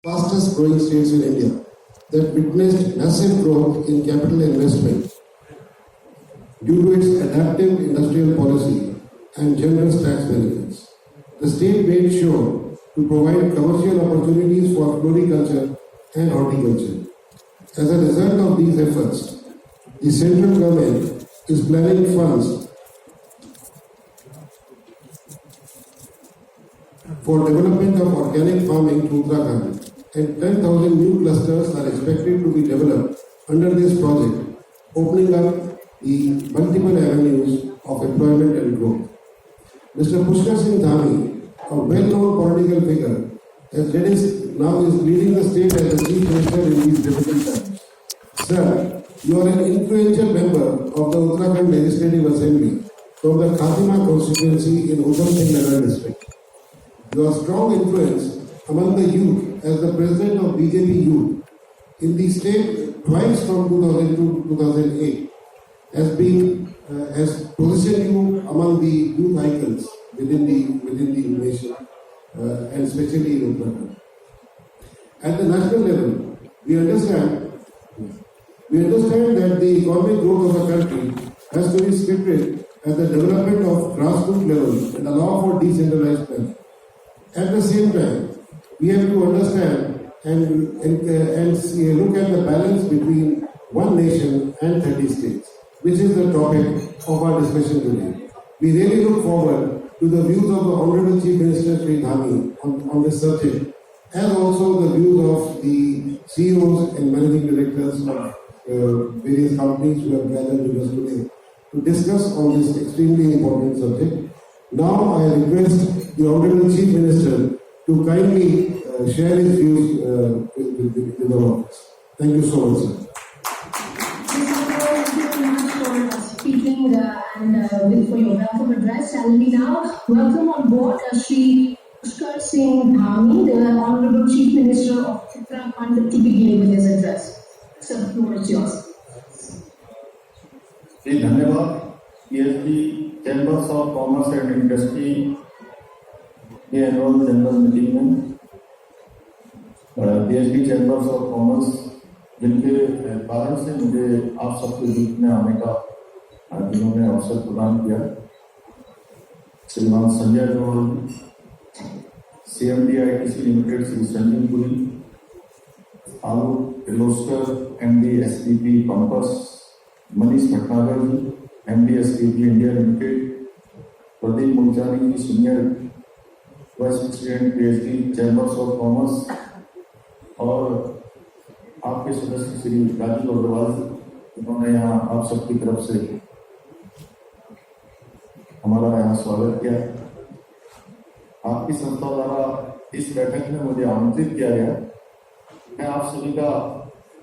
fastest growing states in India that witnessed massive growth in capital investment due to its adaptive industrial policy and generous tax benefits. The state made sure to provide commercial opportunities for floriculture and horticulture. As a result of these efforts, the central government is planning funds for development of organic farming to Uttarakhand, and 10,000 new clusters are expected to be developed under this project, opening up the multiple avenues of employment and growth. Mr. Pushkar Singh Dhami, a well-known political figure, now is leading the state as the Chief Minister in these difficult times. Sir, you are an influential member of the Uttarakhand Legislative Assembly from the Khatima constituency in Udham Singh Nagar district. Your strong influence among the youth as the president of BJP Youth in the state twice from 2002 to 2008 has positioned you among the youth icons within the nation and especially in Uttarakhand. At the national level, we understand that the economic growth of the country has to be scripted at the development of grassroots level and allow for decentralized planning. At the same time, we have to understand and look at the balance between one nation and 30 states, which is the topic of our discussion today. We really look forward to the views of the Honorable Chief Minister Sri Dhami on this subject, as also the views of the CEOs and managing directors of various companies who have gathered with us today to discuss on this extremely important subject. Now I request the Honorable Chief Minister to kindly share his views with our office. Thank you so much, sir. Thank you very much for speaking and for your welcome address. And we now welcome on board Shri Pushkar Singh Dhami, the Honorable Chief Minister of Uttarakhand, to begin with his address. Sir, the floor is yours. धन्यवाद। PHD chambers of commerce and industry के annual general meeting में PHD chambers of commerce जिनके कारण से मुझे आप सबके बीच में आने का जिन्होंने अवसर प्रदान किया, Shriman Sanjay Agarwal, CMD ITC limited Shri Sanjeev Puri, Alok Kirloskar MD SPP pumps, Manish Bhatnagar ji MD SPP India limited, Pradeep Mulchani ji senior vice president PHD chambers of commerce और आपके सदस्य श्री राजीव अग्रवाल, जिन्होंने यहाँ आप सबकी तरफ से हमारा यहाँ स्वागत किया। आपकी संस्था द्वारा इस बैठक में मुझे आमंत्रित किया गया, मैं आप सभी का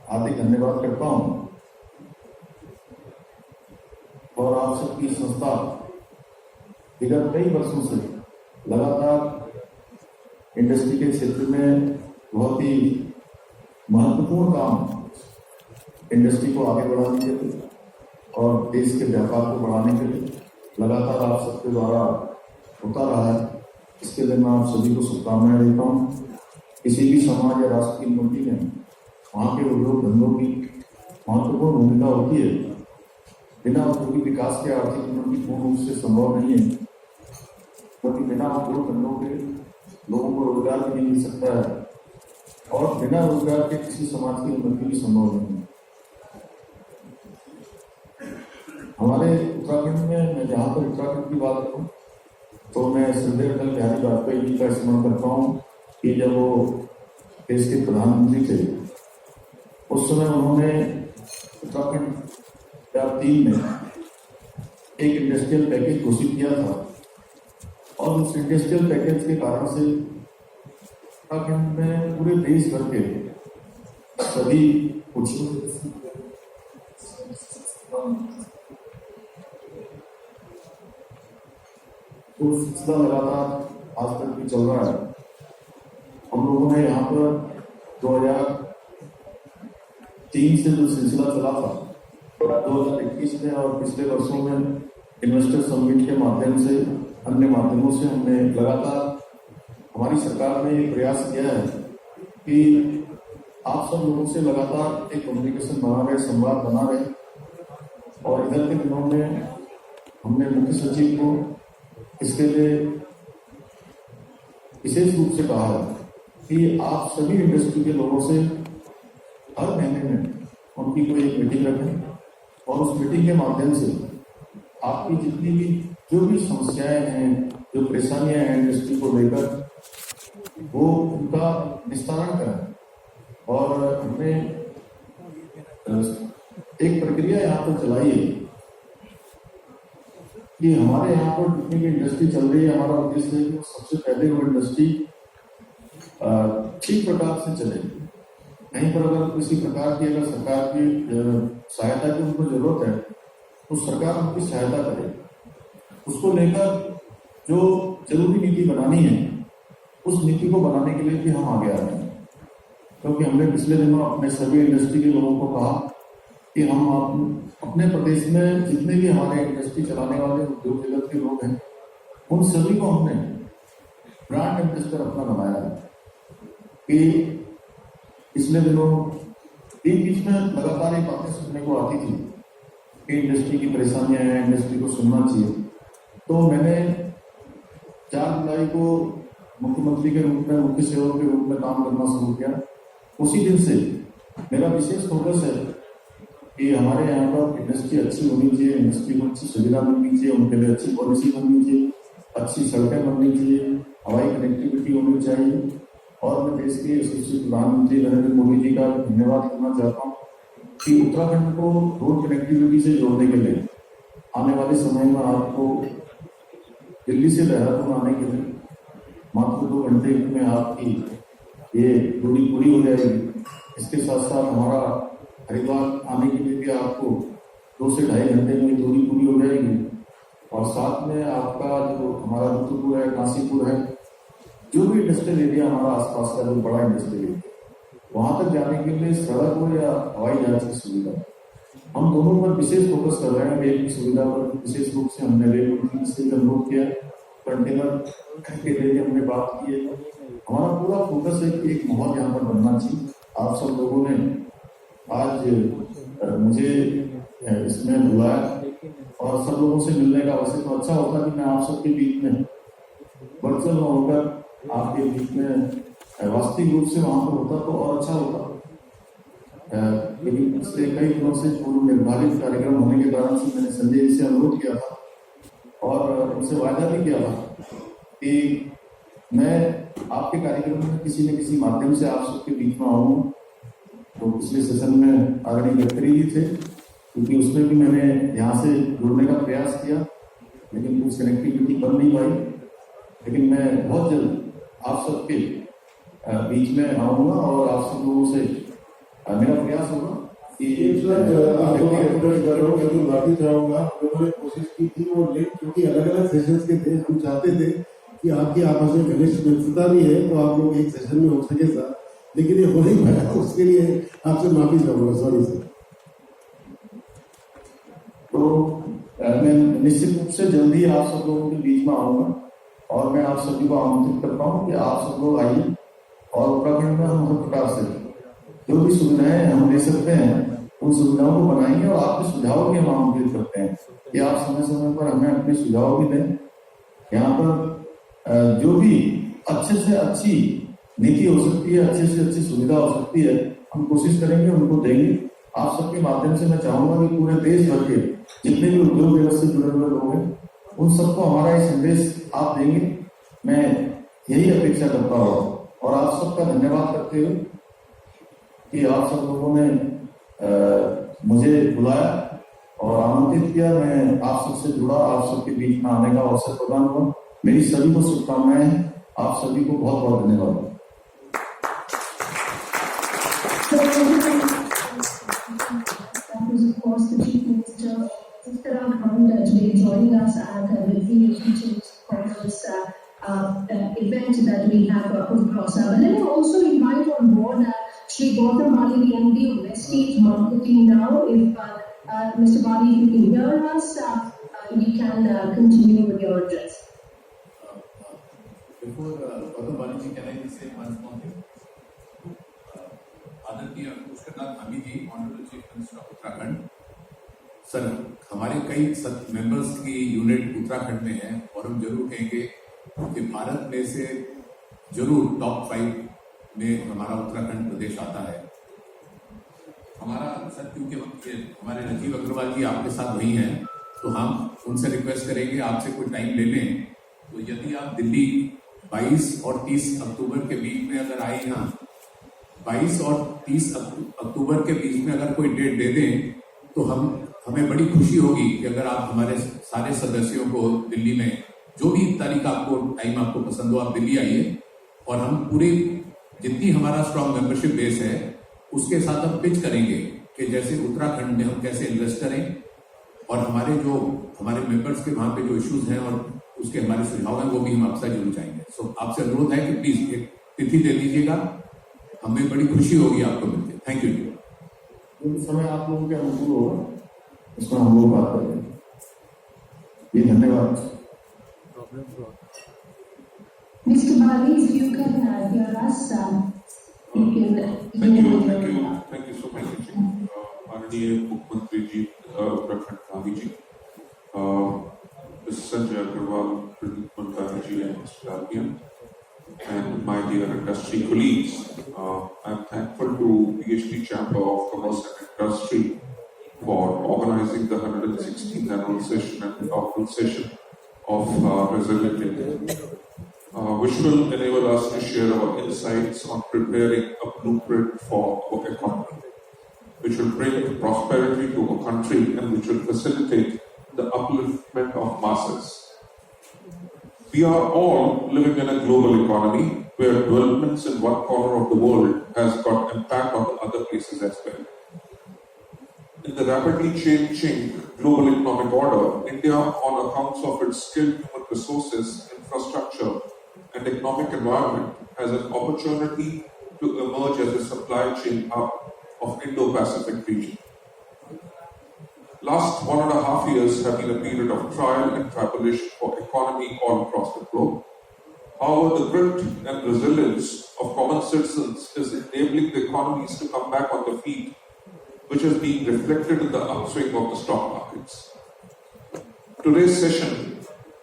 हार्दिक धन्यवाद करता हूँ और आप सबकी संस्था विगत कई वर्षों से लगातार इंडस्ट्री के क्षेत्र में बहुत ही महत्वपूर्ण काम इंडस्ट्री को आगे बढ़ाने के लिए और देश के व्यापार को बढ़ाने के लिए लगातार आप सबके द्वारा होता रहा है। इसके लिए मैं आप सभी को शुभकामनाएं देता हूँ। किसी भी समाज या राष्ट्र की उन्नति में वहाँ के उद्योग धंधों की महत्वपूर्ण भूमिका होती है। बिना औद्योगिक विकास के आर्थिक उन्नति पूर्ण रूप से संभव नहीं है, क्योंकि बिना उद्योग धंधों के लोगों को रोजगार भी नहीं मिल सकता है और बिना रोजगार के किसी समाज की उन्नति भी संभव नहीं है। हमारे उत्तराखंड में, मैं जहाँ पर उत्तराखंड की बात करूँ तो मैं श्रद्धेय अटल बिहारी वाजपेयी जी का स्मरण करता हूँ कि जब वो देश के प्रधानमंत्री थे उस समय उन्होंने उत्तराखंड 2003 में एक इंडस्ट्रियल पैकेज घोषित किया था और उस इंडस्ट्रियल पैकेज के कारण से उत्तराखंड में पूरे देश भर के सभी सिलसिला लगातार आज तक भी चल रहा है। हम लोगों ने यहाँ पर 2003 से जो सिलसिला चला था 2021 में और पिछले वर्षों में इन्वेस्टर समिट के माध्यम से अन्य माध्यमों से हमने लगातार हमारी सरकार ने ये प्रयास किया है कि आप सब लोगों से लगातार एक कम्युनिकेशन बना रहे, संवाद बना रहे। और इधर के दिनों में हमने मुख्य सचिव को इसके लिए विशेष रूप से कहा है कि आप सभी इंडस्ट्री के लोगों से हर महीने में उनकी कोई एक मीटिंग रखें और उस मीटिंग के माध्यम से आपकी जितनी भी जो भी समस्याएं हैं, जो परेशानियां हैं इंडस्ट्री को लेकर, वो उनका निस्तारण करें। और हमने एक प्रक्रिया यहाँ पर चलाई है कि हमारे यहाँ पर जितनी भी इंडस्ट्री चल रही है, हमारा उद्देश्य है कि सबसे पहले वो इंडस्ट्री ठीक प्रकार से चले। कहीं पर अगर किसी प्रकार की अगर सरकार की सहायता की उनको जरूरत है तो सरकार उनकी सहायता करे। उसको लेकर जो जरूरी नीति बनानी है, उस नीति को बनाने के लिए भी हम आगे आ रहे हैं। क्योंकि हमने पिछले दिनों अपने सभी इंडस्ट्री के लोगों को कहा कि हम अपने प्रदेश में जितने भी हमारे इंडस्ट्री चलाने वाले उद्योग जगत के लोग हैं, उन सभी को हमने ब्रांड एम्बेसडर अपना बनाया है। कि पिछले दिनों बीच में लगातार ये बातें सुनने को आती थी कि इंडस्ट्री की परेशानियां हैं, इंडस्ट्री को सुनना चाहिए। तो मैंने 4 जुलाई को मुख्यमंत्री के रूप में, मुख्य सेवक के रूप में काम करना शुरू किया। उसी दिन से मेरा विशेष फोकस है कि हमारे यहाँ पर इंडस्ट्री अच्छी होनी चाहिए, इंडस्ट्री को अच्छी सुविधा मिलनी चाहिए, उनके लिए अच्छी पॉलिसी बननी चाहिए, अच्छी सड़कें बननी चाहिए, हवाई कनेक्टिविटी होनी चाहिए। और मैं देश के यशस्वी प्रधानमंत्री नरेंद्र मोदी जी का धन्यवाद करना चाहता हूँ कि उत्तराखंड को रोड कनेक्टिविटी से जोड़ने के लिए आने वाले समय में आपको दिल्ली से देहरादून आने के लिए मात्र 2 घंटे में आपकी ये दूरी पूरी हो जाएगी। इसके साथ साथ हमारा हरिद्वार आने के लिए भी आपको 2 से 2.5 घंटे में दूरी पूरी हो जाएगी। और साथ में आपका जो हमारा रुद्रपुर है, काशीपुर है, जो भी इंडस्ट्रियल एरिया हमारा आसपास का जो बड़ा इंडस्ट्रियल एरिया, वहां तक जाने के लिए सड़क हो या हवाई जहाज की सुविधा, हम दोनों पर विशेष फोकस कर रहे हैं। रेल की सुविधा पर विशेष रूप से हमने रेल मंत्री से अनुरोध किया, कंटेनर के लिए हमने बात की है। हमारा पूरा फोकस है कि एक माहौल यहाँ पर बनना चाहिए। आप सब लोगों ने आज मुझे इसमें बुलाया और सब लोगों से मिलने का, वैसे तो अच्छा होता कि मैं आप सबके बीच में वर्चुअल में होकर आपके बीच में वास्तविक रूप से वहां पर होता तो और अच्छा होता। लेकिन पिछले कई दिनों से पूर्व निर्धारित कार्यक्रम होने के कारण से मैंने संजय जी से अनुरोध किया था और उनसे वायदा भी किया था कि मैं आपके कार्यक्रम में किसी न किसी माध्यम से आप सबके बीच में आऊंगा। तो पिछले सेशन में आदरणीय गडकरी जी थे, क्योंकि उसमें भी मैंने यहाँ से जुड़ने का प्रयास किया, लेकिन कुछ कनेक्टिविटी बन नहीं पाई। लेकिन मैं बहुत जल्द आप सबके बीच में आऊंगा और आप सब लोगों से मेरा प्रयास होगा कि माफी चाहूंगा। उन्होंने कोशिश की थी वो लेट, क्योंकि अलग अलग सेशंस के थे। हम चाहते थे कि आपकी आपस में घनिष्ठ मित्रता भी है तो आप लोग एक सेशन में हो सके साथ, लेकिन ये हो नहीं पाया। उसके लिए आपसे माफी चाहूंगा, सॉरी सर। तो मैं निश्चित रूप से जल्दी आप सब लोगों के बीच में आऊंगा और मैं आप सभी को आमंत्रित करता हूँ कि आप सब लोग आइए और उत्तराखंड में हम हर प्रकार से जो भी सुविधाएं हम दे सकते हैं उन सुविधाओं को बनाएंगे और आपके सुझाव भी हम आमंत्रित करते हैं कि आप समय समय पर हमें अपने सुझाव भी दें। यहाँ पर जो भी अच्छे से अच्छी नीति हो सकती है, अच्छे से अच्छी सुविधा हो सकती है, हम कोशिश करेंगे, उनको देंगे। आप सबके माध्यम से मैं चाहूंगा कि पूरे देश भर के जितने भी उद्योग जगत से जुड़े हुए लोग हैं उन सबको हमारा ये संदेश आप देंगे, मैं यही अपेक्षा करता हूँ। और आप सबका धन्यवाद करते हुए कि आप सब लोगों ने मुझे बुलाया और आमंत्रित किया, मैं आप सबसे जुड़ा, आप सबके बीच में आने का अवसर प्रदान हुआ। मेरी सभी को शुभकामनाएं, आप सभी को बहुत बहुत धन्यवाद। Of course, the Chief Minister, Mr. Hamda, today joining us at the PHDCCI conference event that we have put across. But let me also invite on board Shri Gautam Bali, the MD of Westgate Marketing now. If Mr. Bali, if you can hear us, you can continue with your address. Before Gautam Bali, can I just say one small thing? Jagannath Dhami ji, honourable chief minister of Uttarakhand. Sir, हमारे कई members की unit Uttarakhand में है और हम जरूर कहेंगे कि भारत में से जरूर टॉप 5 में हमारा उत्तराखंड प्रदेश आता है। हमारा सर, क्योंकि हमारे राजीव अग्रवाल जी आपके साथ वही हैं, तो हम उनसे रिक्वेस्ट करेंगे आपसे कोई टाइम ले लें। तो यदि आप दिल्ली 22 और 30 अक्टूबर के बीच में अगर आए, यहाँ 22 और 30 अक्टूबर के बीच में अगर कोई डेट दे दें तो हमें बड़ी खुशी होगी कि अगर आप हमारे सारे सदस्यों को दिल्ली में जो भी तारीख आपको टाइम आपको पसंद हो, आप दिल्ली आइए और हम पूरी जितनी हमारा स्ट्रॉन्ग मेंबरशिप बेस है उसके साथ हम पिच करेंगे कि जैसे उत्तराखंड में हम कैसे इन्वेस्ट करें और हमारे मेंबर्स के वहाँ पे जो इश्यूज हैं और उसके हमारे सुझाव हैं वो भी हम आपसे जरूर चाहेंगे। सो आपसे अनुरोध है कि प्लीज एक तिथि दे दीजिएगा, हमें बड़ी खुशी होगी आपको मिलकर। Thank you. जो समय आप लोगों के अनुकूल होगा उसमें हम लोग बात करेंगे। जी धन्यवाद। Mr. Bali, if you can hear us, you can. Thank you so much, माननीय मुख्यमंत्री जी उत्तराखंड धामी जी, Mr. Sanjay Agarwal, Pradip Mandani ji, and Mr. Albion, and my dear industry colleagues. I'm thankful to PhD Chamber of Commerce and Industry for organizing the 116th annual session and inaugural session of Resilient India, which will enable us to share our insights on preparing a blueprint for our economy, which will bring prosperity to our country and which will facilitate the upliftment of masses. We are all living in a global economy where developments in one corner of the world has got impact on the other places as well. In the rapidly changing global economic order, India, on accounts of its skilled human resources, infrastructure, and economic environment, has an opportunity to emerge as a supply chain hub of Indo-Pacific region. Last 1.5 years have been a period of trial and tribulation for economy all across the globe. However, the grit and resilience of common citizens is enabling the economies to come back on their feet, which is being reflected in the upswing of the stock markets. Today's session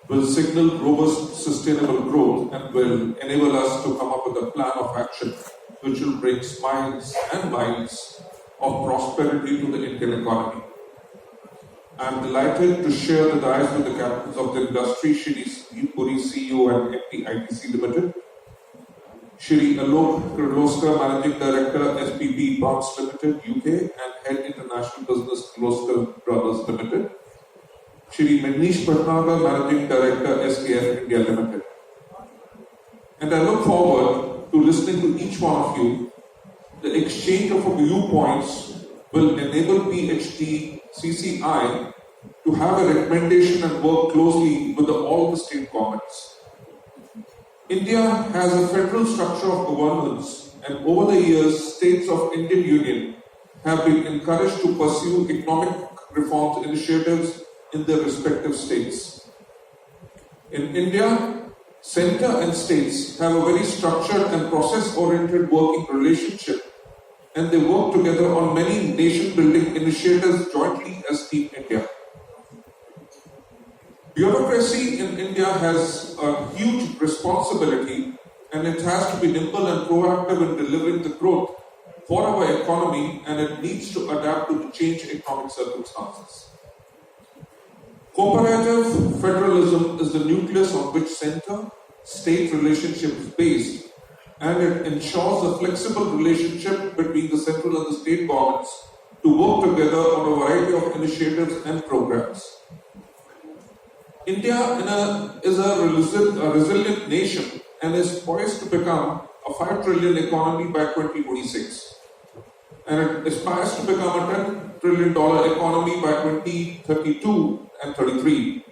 will signal robust, sustainable growth and will enable us to come up with a plan of action which will bring smiles and minds of prosperity to the Indian economy. I am delighted to share the dais with the captains of the industry, Shri Sandeep Puri, CEO and MD ITC Limited, Shri Alok Kirloskar, Managing Director, SPB Bonds Limited, UK, and Head International Business Kirloskar Brothers Limited, Shri Manish Bhatnagar, Managing Director, SKF India Limited. And I look forward to listening to each one of you. The exchange of viewpoints will enable PHDCCI to have a recommendation and work closely with all the state governments. India has a federal structure of governance, and over the years, states of Indian Union have been encouraged to pursue economic reforms initiatives in their respective states. In India, centre and states have a very structured and process-oriented working relationship, and they work together on many nation-building initiatives jointly as Team India. Bureaucracy in India has a huge responsibility, and it has to be nimble and proactive in delivering the growth for our economy, and it needs to adapt to the changed economic circumstances. Cooperative federalism is the nucleus on which centre-state relationship is based, and it ensures a flexible relationship between the central and the state governments to work together on a variety of initiatives and programs. India is a resilient nation and is poised to become a $5 trillion economy by 2026. And it aspires to become a $10 trillion economy by 2032 and 33.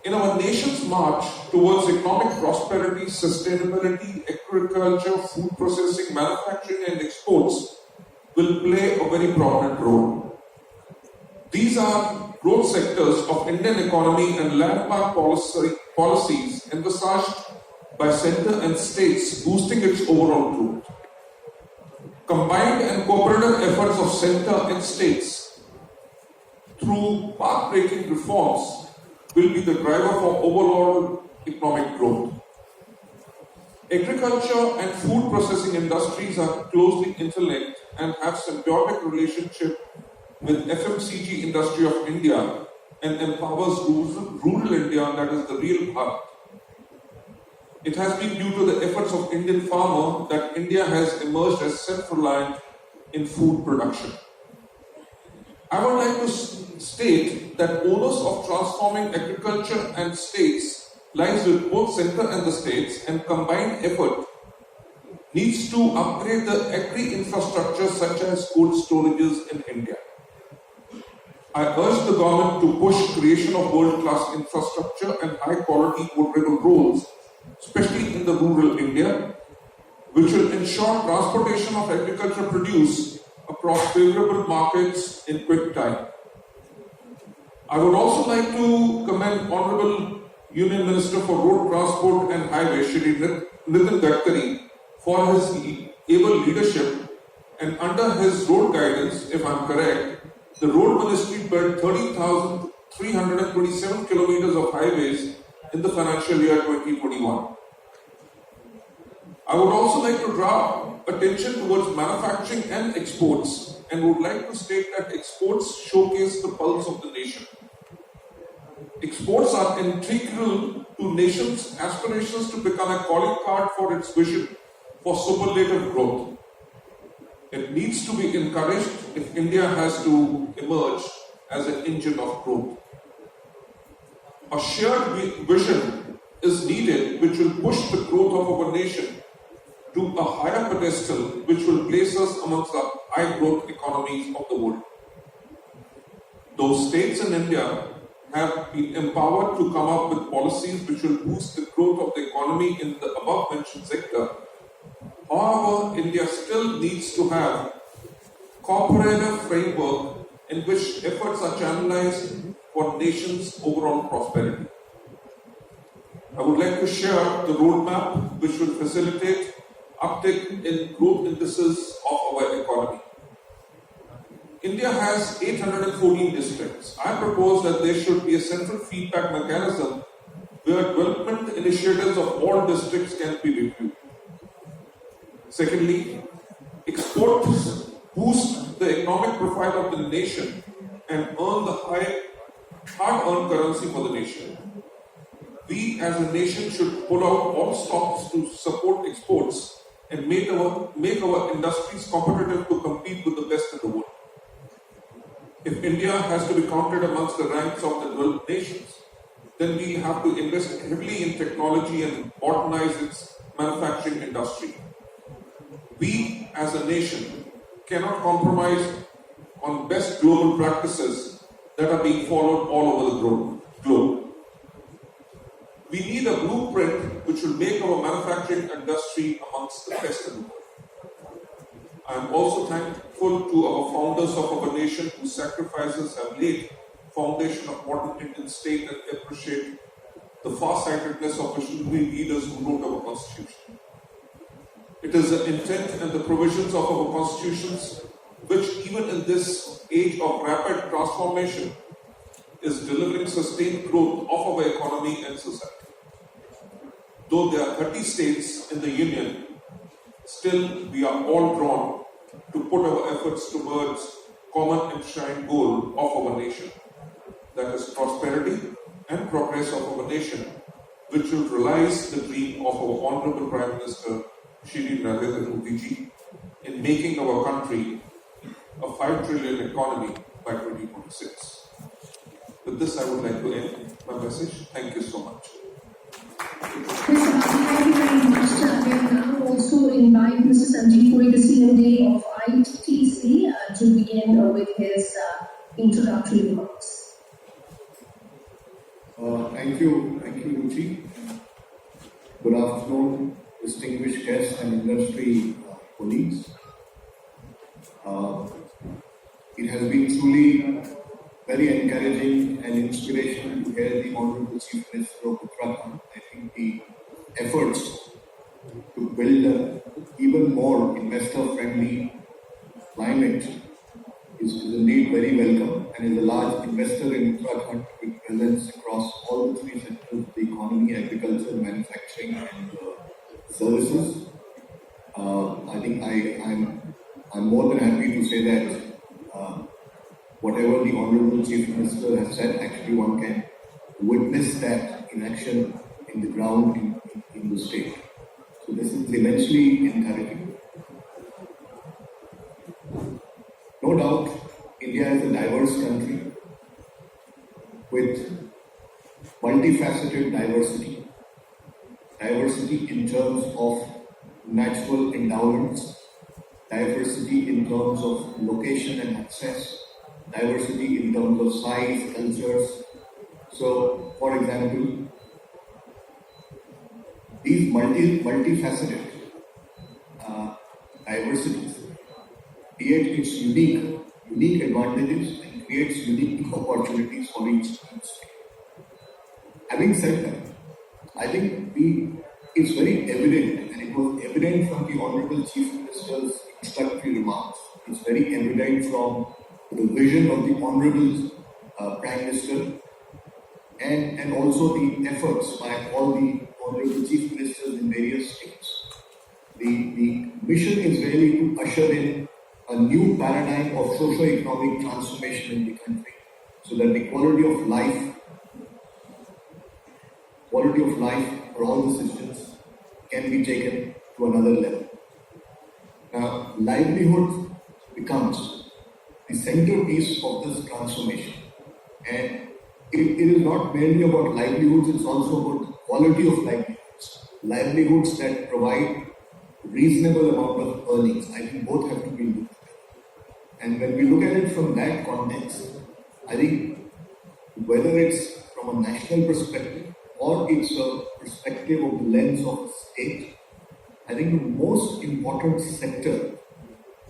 In our nation's march towards economic prosperity, sustainability, agriculture, food processing, manufacturing and exports will play a very prominent role. These are growth sectors of Indian economy and landmark policies envisaged by centre and states boosting its overall growth. Combined and cooperative efforts of centre and states through path-breaking reforms will be the driver for overall economic growth. Agriculture and food processing industries are closely interlinked and have symbiotic relationship with FMCG industry of India and empowers rural India, that is the real Bharat. It has been due to the efforts of Indian farmer that India has emerged as self-reliant in food production. I would like to state that onus of transforming agriculture and states lies with both centre and the states, and combined effort needs to upgrade the agri-infrastructure such as cold storages in India. I urge the government to push creation of world-class infrastructure and high-quality portable roads, especially in the rural India, which will ensure transportation of agricultural produce across favorable markets in quick time. I would also like to commend Honorable Union Minister for Road Transport and Highways, Shri Nitin Gadkari, for his able leadership, and under his road guidance, if I am correct, the road ministry built 30,327 kilometers of highways in the financial year 2021. I would also like to draw attention towards manufacturing and exports, and would like to state that exports showcase the pulse of the nation. Exports are integral to nation's aspirations to become a calling card for its vision for superlative growth. It needs to be encouraged if India has to emerge as an engine of growth. A shared vision is needed which will push the growth of our nation to a higher pedestal, which will place us amongst the high growth economies of the world. Those states in India have been empowered to come up with policies which will boost the growth of the economy in the above mentioned sector. However, India still needs to have cooperative framework in which efforts are channelized for nation's overall prosperity. I would like to share the roadmap which will facilitate uptick in growth indices of our economy. India has 814 districts. I propose that there should be a central feedback mechanism where development initiatives of all districts can be reviewed. Secondly, exports boost the economic profile of the nation and earn the hard-earned currency for the nation. We as a nation should pull out all stops to support exports and make our industries competitive to compete with the best in the world. If India has to be counted amongst the ranks of the developed nations, then we have to invest heavily in technology and modernize its manufacturing industry. We as a nation cannot compromise on best global practices that are being followed all over the globe. We need a blueprint which will make our manufacturing industry amongst the best in the world. I am also thankful to our founders of our nation whose sacrifices have laid foundation of modern Indian state, and appreciate the far-sightedness of visionary leaders who wrote our constitution. It is the intent and the provisions of our constitutions which, even in this age of rapid transformation, is delivering sustained growth of our economy and society. Though there are 30 states in the Union, still we are all drawn to put our efforts towards common enshrined goal of our nation, that is prosperity and progress of our nation, which will realize the dream of our Honorable Prime Minister Shri Narendra Modi ji in making our country a 5 trillion economy by 2026. With this, I would like to end my message. Thank you so much. Thank you very much. We now also invite Mr. Sanjeev Puri, the CMD of ITC, to begin with his introductory remarks. Thank you, Ruchi. Good afternoon, distinguished guests and industry colleagues. It has been truly very encouraging and inspirational to hear the Honorable Chief Minister of Uttarakhand. I think the efforts to build an even more investor-friendly climate is indeed very welcome and is a large investor in Uttarakhand with presence across all the three sectors of the economy: agriculture, manufacturing, and services. I think I'm more than happy to say that whatever the Honorable Chief Minister has said, actually one can witness that in action in the ground in the state. So this is immensely encouraging. No doubt, India is a diverse country with multifaceted diversity. Diversity in terms of natural endowments, diversity in terms of location and access, diversity in terms of size, cultures. So, for example, these multifaceted diversities create its unique advantages and creates unique opportunities for each state. Having said that, I think it's very evident, and it was evident from the Honorable Chief Minister's introductory remarks. It's very evident from the vision of the Honorable Prime Minister and also the efforts by all the Honorable Chief Ministers in various states. The mission is really to usher in a new paradigm of socio-economic transformation in the country so that the quality of life for all the citizens can be taken to another level. Now, livelihood becomes the centerpiece of this transformation. And it is not merely about livelihoods, it's also about the quality of livelihoods. Livelihoods that provide reasonable amount of earnings. I think both have to be looked at. And when we look at it from that context, I think whether it's from a national perspective or it's a perspective of the lens of the state, I think the most important sector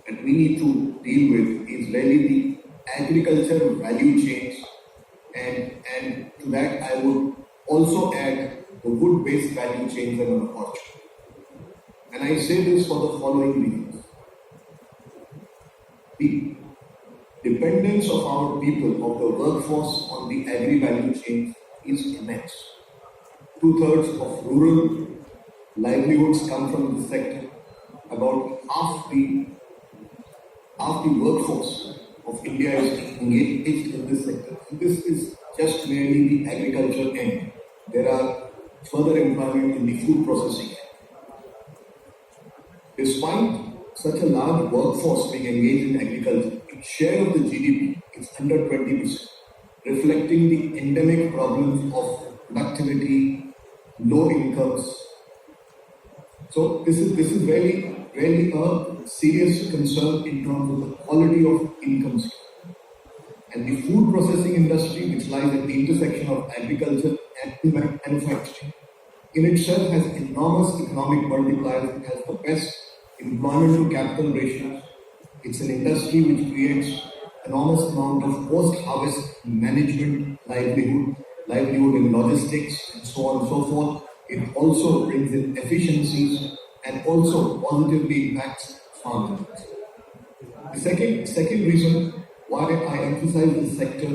that we need to deal with is really the agriculture value chains, and to that I would also add the wood-based value chains as an opportunity. And I say this for the following reasons. The dependence of our people, of the workforce on the agri-value chains is immense. 2/3 of rural livelihoods come from this sector. About half the workforce of India is engaged in this sector. And this is just merely the agriculture end. There are further employment in the food processing end. Despite such a large workforce being engaged in agriculture, its share of the GDP is under 20%, reflecting the endemic problems of productivity, low incomes. So this is really a serious concern in terms of the quality of incomes. And the food processing industry, which lies at the intersection of agriculture and manufacturing, in itself has enormous economic multipliers. It has the best employment to capital ratios. It's an industry which creates enormous amount of post-harvest management, livelihood in logistics, and so on and so forth. It also brings in efficiencies and also positively impacts farmers. The second reason why I emphasize this sector,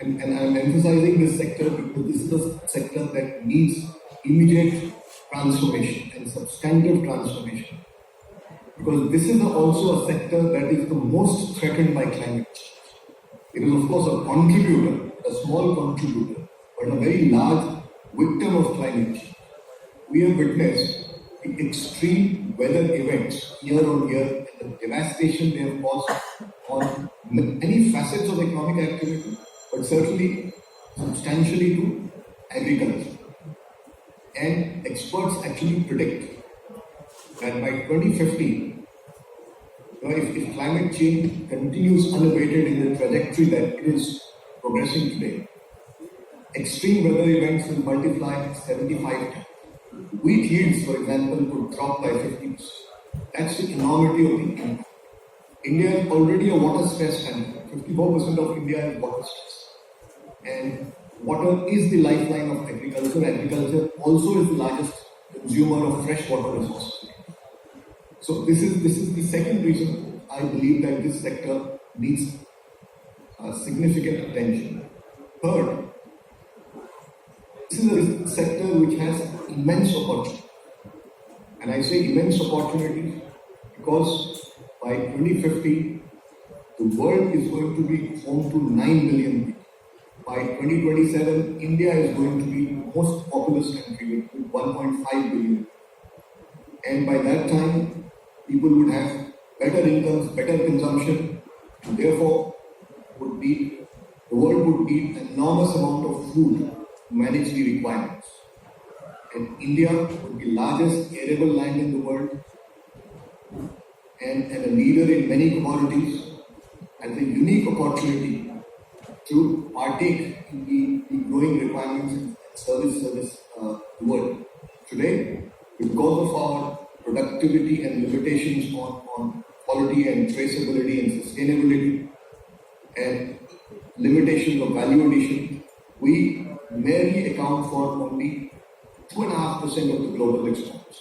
and I'm emphasizing this sector because this is a sector that needs immediate transformation and substantive transformation. Because this is also a sector that is the most threatened by climate change. It is of course a contributor, a small contributor, but a very large victim of climate change. We have witnessed the extreme weather events year on year and the devastation they have caused on many facets of economic activity, but certainly substantially to agriculture. And experts actually predict that by 2050, if climate change continues unabated in the trajectory that it is progressing today, extreme weather events will multiply 75 times. Wheat yields, for example, could drop by 50%. That's the enormity of the impact. India is already a water-stressed country. 54% of India is water-stressed. And water is the lifeline of agriculture. Agriculture also is the largest consumer of fresh water resources. So this is the second reason I believe that this sector needs significant attention. Third, this is a sector which has immense opportunity. And I say immense opportunity because by 2050, the world is going to be home to 9 billion people. By 2027, India is going to be the most populous country with 1.5 billion. And by that time, people would have better incomes, better consumption, and therefore the world would need an enormous amount of food to manage the requirements. And India would be the largest arable land in the world and a leader in many commodities, has a unique opportunity to partake in the growing requirements and service the world. Today, because of our productivity and limitations on quality and traceability and sustainability and limitations of value addition, we merely account for only 2.5% of the global exports.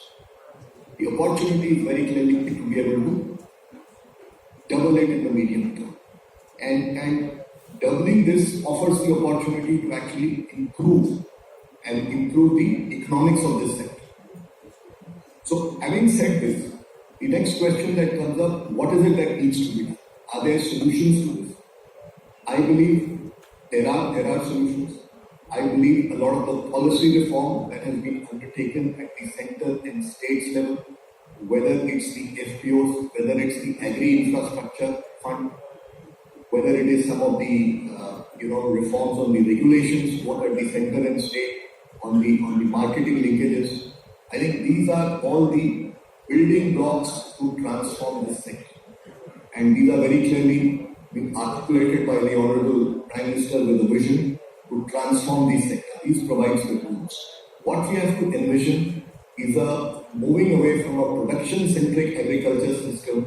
The opportunity is very clearly to be able to double it in the medium term. And doubling this offers the opportunity to actually improve the economics of this sector. So having said this, the next question that comes up, what is it that needs to be done? Are there solutions to this? I believe there are solutions. I believe a lot of the policy reform that has been undertaken at the center and states level, whether it's the FPOs, whether it's the agri-infrastructure fund, whether it is some of the reforms on the regulations, both at the center and state, on the marketing linkages. I think these are all the building blocks to transform this sector. And these are very clearly being articulated by the Honorable Prime Minister with a vision to transform this sector. These provides the tools. What we have to envision is a moving away from a production-centric agriculture system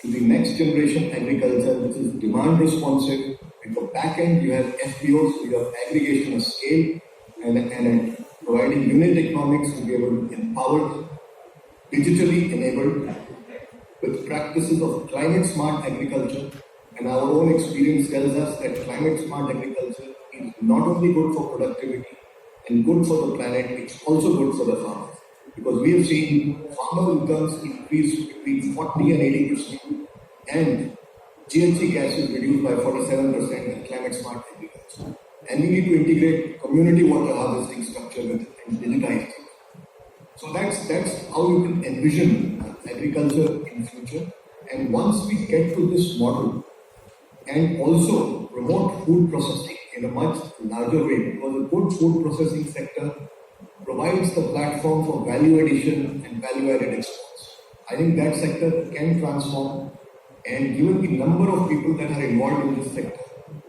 to the next generation agriculture, which is demand responsive. At the back end, you have FPOs, you have aggregation of scale, and providing unit economics to be able to empower, digitally enabled, with practices of climate smart agriculture. And our own experience tells us that climate smart agriculture is not only good for productivity and good for the planet, it's also good for the farmers. Because we have seen farmer incomes increase between 40 and 80%, and GHG gases reduced by 47% in climate smart agriculture. And we need to integrate community water harvesting structure with it and digitize it. So that's how you can envision agriculture in future. And once we get to this model, and also promote food processing in a much larger way, because a good food processing sector provides the platform for value addition and value-added exports. I think that sector can transform, and given the number of people that are involved in this sector,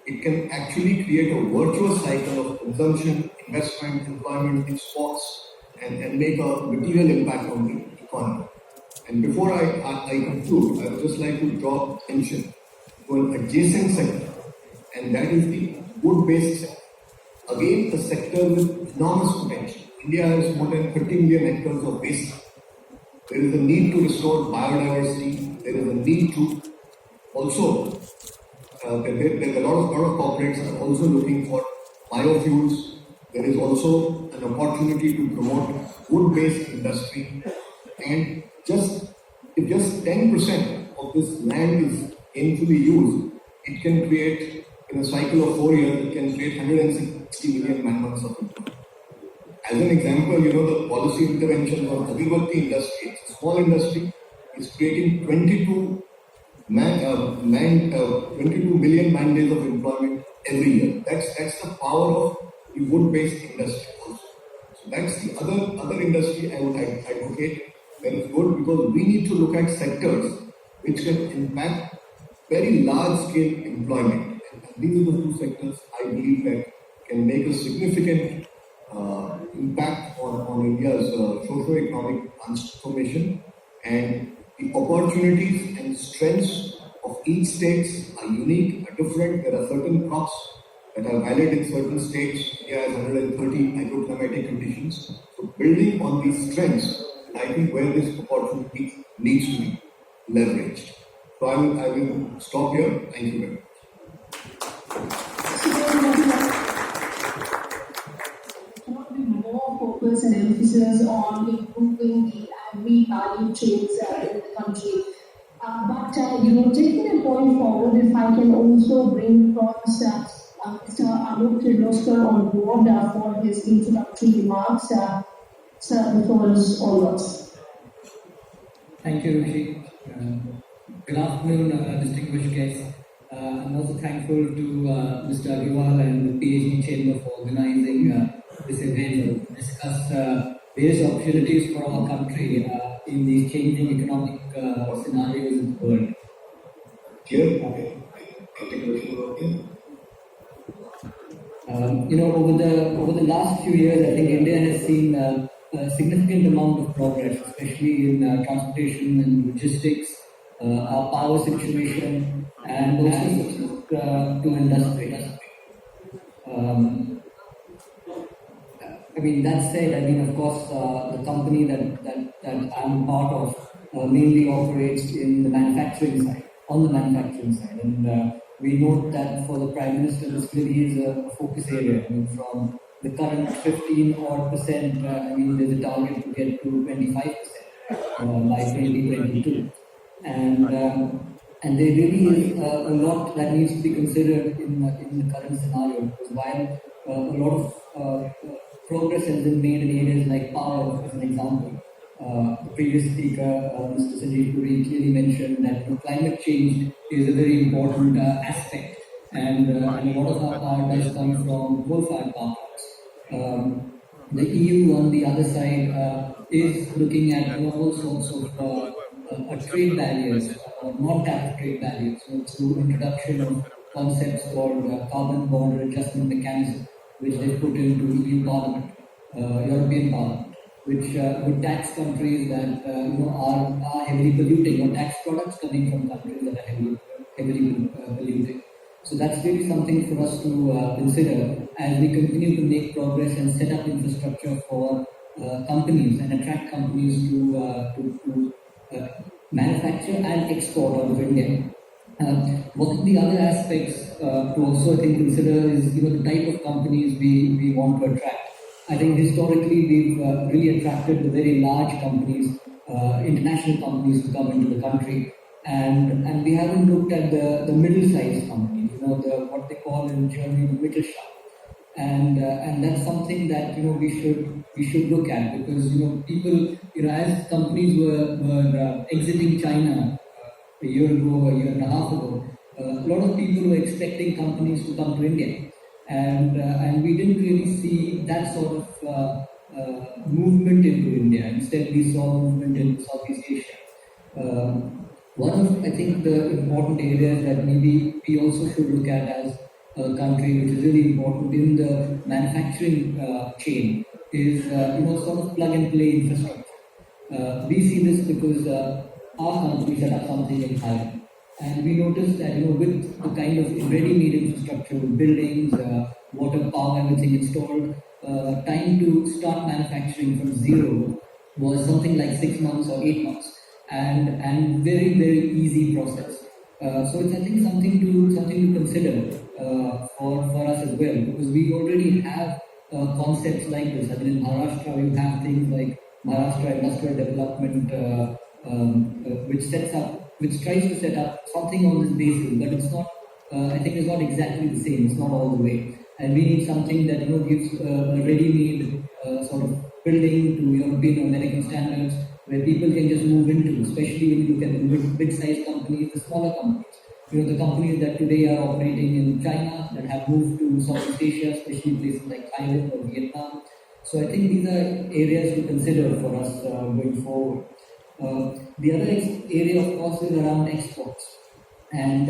it can actually create a virtuous cycle of consumption, investment, employment, exports, and make a material impact on the economy. And before I conclude, I would just like to draw attention to an adjacent sector, and that is the wood-based sector. Again, a sector with enormous potential. India has more than 30 million hectares of waste. There is a need to restore biodiversity. There is a need to also, there's a lot of corporates are also looking for biofuels. There is also an opportunity to promote wood-based industry. And if just 10% of this land is gainfully used, it can create, in a cycle of 4 years, it can create 160 million man-months of employment. As an example, the policy intervention of the Agriculture industry, it's a small industry, is creating 22 million man days of employment every year. That's the power of the wood-based industry also. So that's the other industry I would advocate that is good, because we need to look at sectors which can impact very large-scale employment. And these are the two sectors I believe that can make a significant impact on India's socio-economic transformation. And the opportunities and strengths of each state are unique, are different. There are certain crops that are valid in certain states. India has 130 agroclimatic conditions. So building on these strengths, I think where this opportunity needs to be leveraged. So I will stop here. Thank you very much. Cannot be more focus and emphasis on improving the agri value chains in the country. Taking a point forward, if I can also bring across Mr. Alok Kirloskar on board for his introductory remarks. Sir, the floor is all yours. Thank you, Rishi. Good afternoon, distinguished guests. I'm also thankful to Mr. Agarwal and the PhD Chamber for organizing this event to discuss various opportunities for our country in these changing economic scenarios in the world. Clear? Okay. I take the floor again. Over the last few years, I think India has seen a significant amount of progress, especially in transportation and logistics, our power situation, and also to industry. That said, of course, the company that I'm part of mainly operates in the manufacturing side, and we note that for the Prime Minister, this really is a focus area. From the current 15% odd, there's a target to get to 25% by 2022. And there really is a lot that needs to be considered in the current scenario, because while a lot of progress has been made in areas like power, as an example. The previous speaker, Mr. Sanjeev Puri, clearly mentioned that climate change is a very important aspect, and a lot of our power does come from coal-fired power plants. The EU, on the other side, is looking at all sorts of trade barriers, non-tariff trade barriers, through introduction of concepts called carbon border adjustment mechanism, which they put into EU Parliament, European Parliament, which would tax countries that are heavily polluting, or tax products coming from countries that are heavily polluting. So that's really something for us to consider as we continue to make progress and set up infrastructure for companies and attract companies to manufacture and export out of India. One of the other aspects to also consider is the type of companies we want to attract. I think historically we've really attracted the very large companies, international companies to come into the country, and we haven't looked at the middle-sized companies, what they call in Germany the Mittelstand, and that's something that we should look at, because people as companies were exiting China a year and a half ago, a lot of people were expecting companies to come to India. And we didn't really see that sort of movement into India. Instead, we saw movement in Southeast Asia. One of, I think, the important areas that maybe we also should look at as a country, which is really important in the manufacturing chain, is sort of plug-and-play infrastructure. We see this because our company set up something in Thailand. And we noticed that, with the kind of ready-made infrastructure, with buildings, water, power, everything installed, time to start manufacturing from zero was something like 6 months or 8 months, and very, very easy process. So it's, I think, something to consider for us as well, because we already have concepts like this. In Maharashtra, we have things like Maharashtra Industrial Development, which tries to set up something on this basis, but it's not. I think it's not exactly the same. It's not all the way, and we need something that gives a ready-made sort of building to European or American standards, where people can just move into. Especially when you look at the mid-sized companies, the smaller companies. The companies that today are operating in China that have moved to Southeast Asia, especially places like Thailand or Vietnam. So I think these are areas to consider for us going forward. The other area, of course, is around exports, and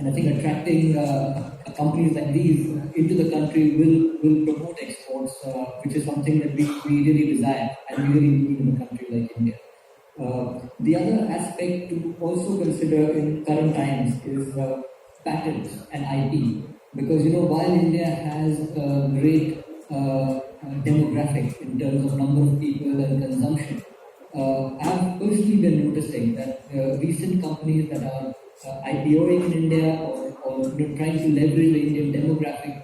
I think attracting companies like these into the country will promote exports, which is something that we really desire and we really need in a country like India. The other aspect to also consider in current times is patents and IP, because while India has a great demographic in terms of number of people and consumption. I've personally been noticing that recent companies that are IPOing in India or trying to leverage the Indian demographic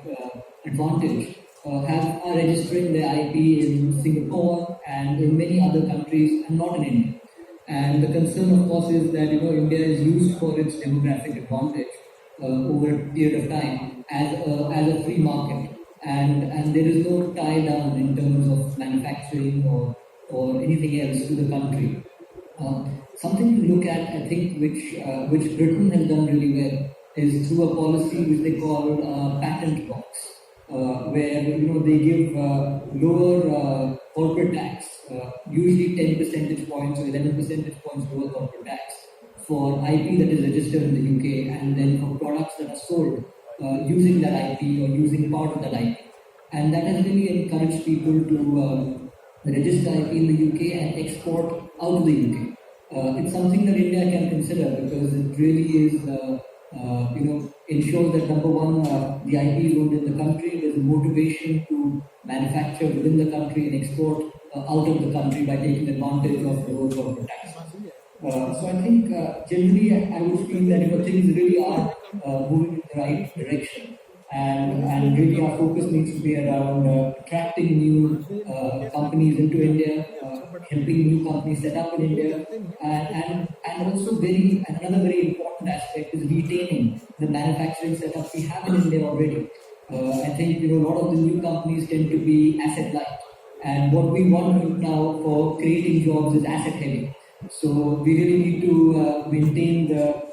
advantage are registering their IP in Singapore and in many other countries and not in India. And the concern, of course, is that India is used for its demographic advantage over a period of time as a free market, and there is no tie down in terms of manufacturing or anything else to the country. Something to look at, I think, which Britain has done really well, is through a policy which they call patent box, where they give lower corporate tax, usually 10 percentage points or 11 percentage points lower corporate tax for IP that is registered in the UK, and then for products that are sold using that IP or using part of that IP. And that has really encouraged people to register IP in the UK and export out of the UK. It's something that India can consider because it really is, ensures that number one, the IP is owned in the country. There's a motivation to manufacture within the country and export out of the country by taking advantage of the low corporate tax. So I think generally I would feel that things really are moving in the right direction. And really our focus needs to be around attracting new companies into India, helping new companies set up in India, and also another very important aspect is retaining the manufacturing setup we have in India already. I think a lot of the new companies tend to be asset light, and what we want now for creating jobs is asset heavy. So we really need to maintain the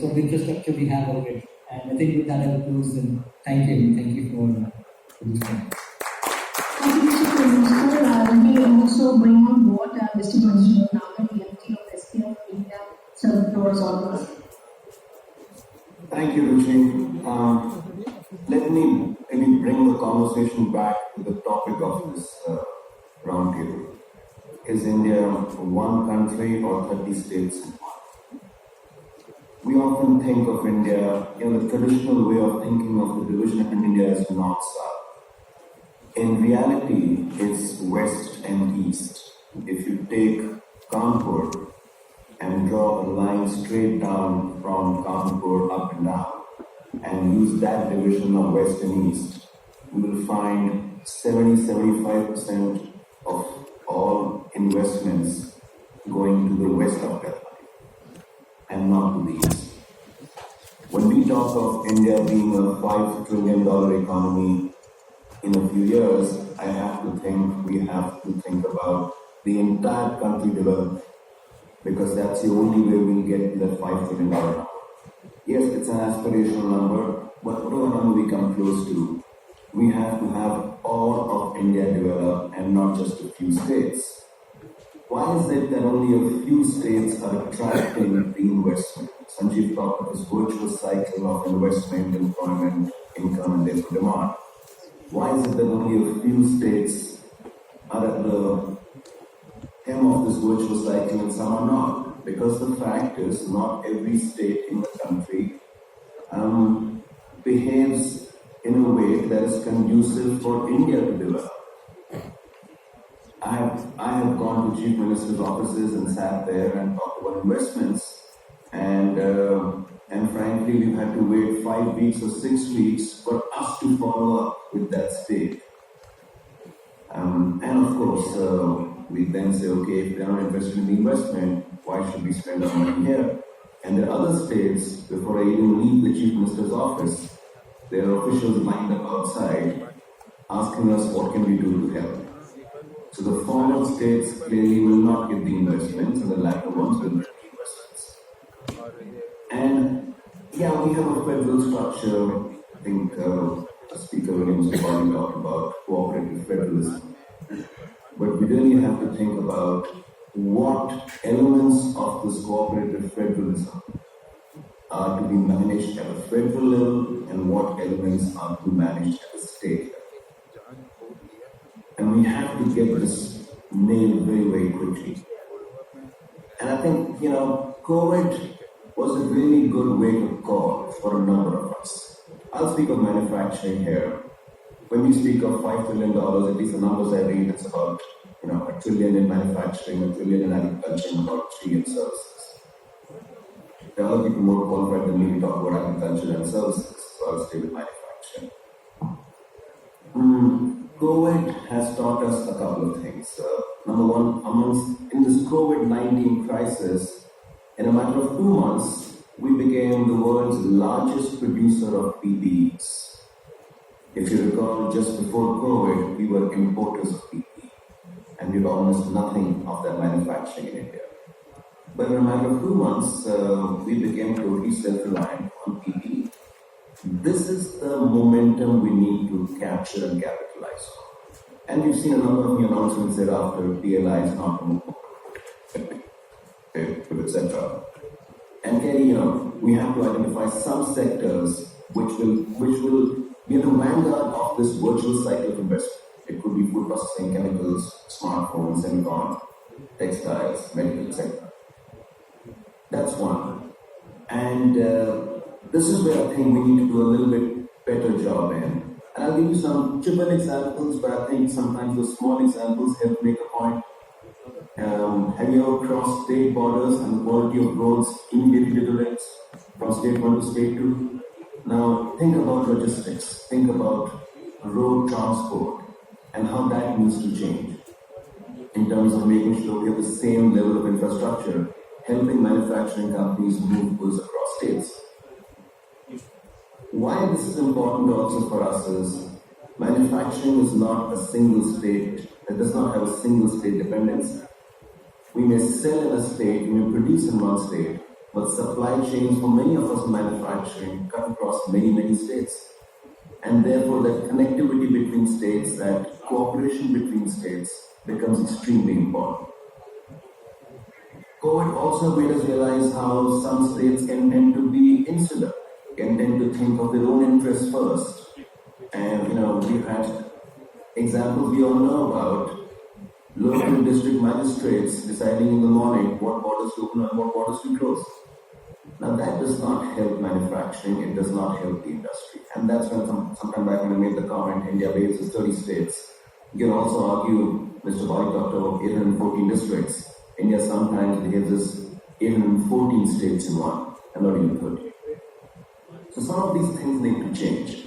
sort of infrastructure we have already. And I think with that I will close, and thank you for this time. Thank you, Mr. Prime Minister. We also bring on board Mr. Manju Nagar, the MD of SPF India. So the floor is all yours. Thank you, Ruchi. Let me bring the conversation back to the topic of this roundtable. Is India one country or 30 states in one? We often think of India, the traditional way of thinking of the division in India is north-south. In reality, it's west and east. If you take Kanpur and draw a line straight down from Kanpur up and down and use that division of west and east, you will find 70-75% of all investments going to the west of that line and not to the east. When we talk of India being a $5 trillion economy in a few years, we have to think about the entire country development, because that's the only way we'll get to that $5 trillion number. Yes, it's an aspirational number, but whatever number we come close to, we have to have all of India developed and not just a few states. Why is it that only a few states are attracting the investment? Sanjeev talked of this virtuous cycle of investment, employment, income, and therefore demand. Why is it that only a few states are at the hem of this virtuous cycle and some are not? Because the fact is, not every state in the country behaves in a way that is conducive for India to develop. I have gone to chief ministers' offices and sat there and talked about investments, and frankly, we've had to wait 5 weeks or 6 weeks for us to follow up with that state. And of course, we then say, okay, if they are not interested in the investment, why should we spend our money here? And there are other states, before I even leave the chief minister's office, there are officials lined up outside asking us what can we do to help. So the former states clearly will not get the investments, and the latter ones will get the investments. And yeah, we have a federal structure. I think Speaker Williams has already talked about cooperative federalism. But we really have to think about what elements of this cooperative federalism are to be managed at a federal level and what elements are to be managed at a state level. And we have to get this nailed very, very quickly. And I think, COVID was a really good wake-up call for a number of us. I'll speak of manufacturing here. When we speak of $5 trillion, at least the numbers I read, it's about $1 trillion in manufacturing, $1 trillion in agriculture, and about $3 trillion in services. there are other people more qualified than me to talk about agriculture and services, so I'll stay with manufacturing. COVID has taught us a couple of things. Number one, in this COVID-19 crisis, in a matter of 2 months, we became the world's largest producer of PPEs. If you recall, just before COVID, we were importers of PPE, and we had almost nothing of that manufacturing in India. But in a matter of 2 months, we became totally self-reliant on PPE. This is the momentum we need to capture and capitalize on. And we've seen a number of new announcements thereafter, PLIs, not etc. And then, we have to identify some sectors which will be the vanguard of this virtual cycle of investment. It could be food processing, chemicals, smartphones, semicon, textiles, medical, etc. That's one. And this is where I think we need to do a little bit better job in. And I'll give you some trivial examples, but I think sometimes those small examples help make a point. Have you ever crossed state borders and the quality of roads immediately deteriorates from state 1 to state 2? Now, think about logistics, think about road transport and how that needs to change in terms of making sure we have the same level of infrastructure, helping manufacturing companies move goods across states. Why this is important also for us is manufacturing is not a single state, it does not have a single state dependency. We may sell in a state, we may produce in one state, but supply chains for many of us in manufacturing cut across many, many states. And therefore that connectivity between states, that cooperation between states becomes extremely important. COVID also made us realize how some states can tend to be insular, can tend to think of their own interests first. And we've had examples we all know about. Local district magistrates deciding in the morning what borders to open and what borders to close. Now that does not help manufacturing, it does not help the industry. And that's when sometime back when I made the comment, India waves is 30 states. You can also argue, Mr. Bali talked about 814 districts. India sometimes behaves as 814 states in one, and not even 30. So some of these things need to change.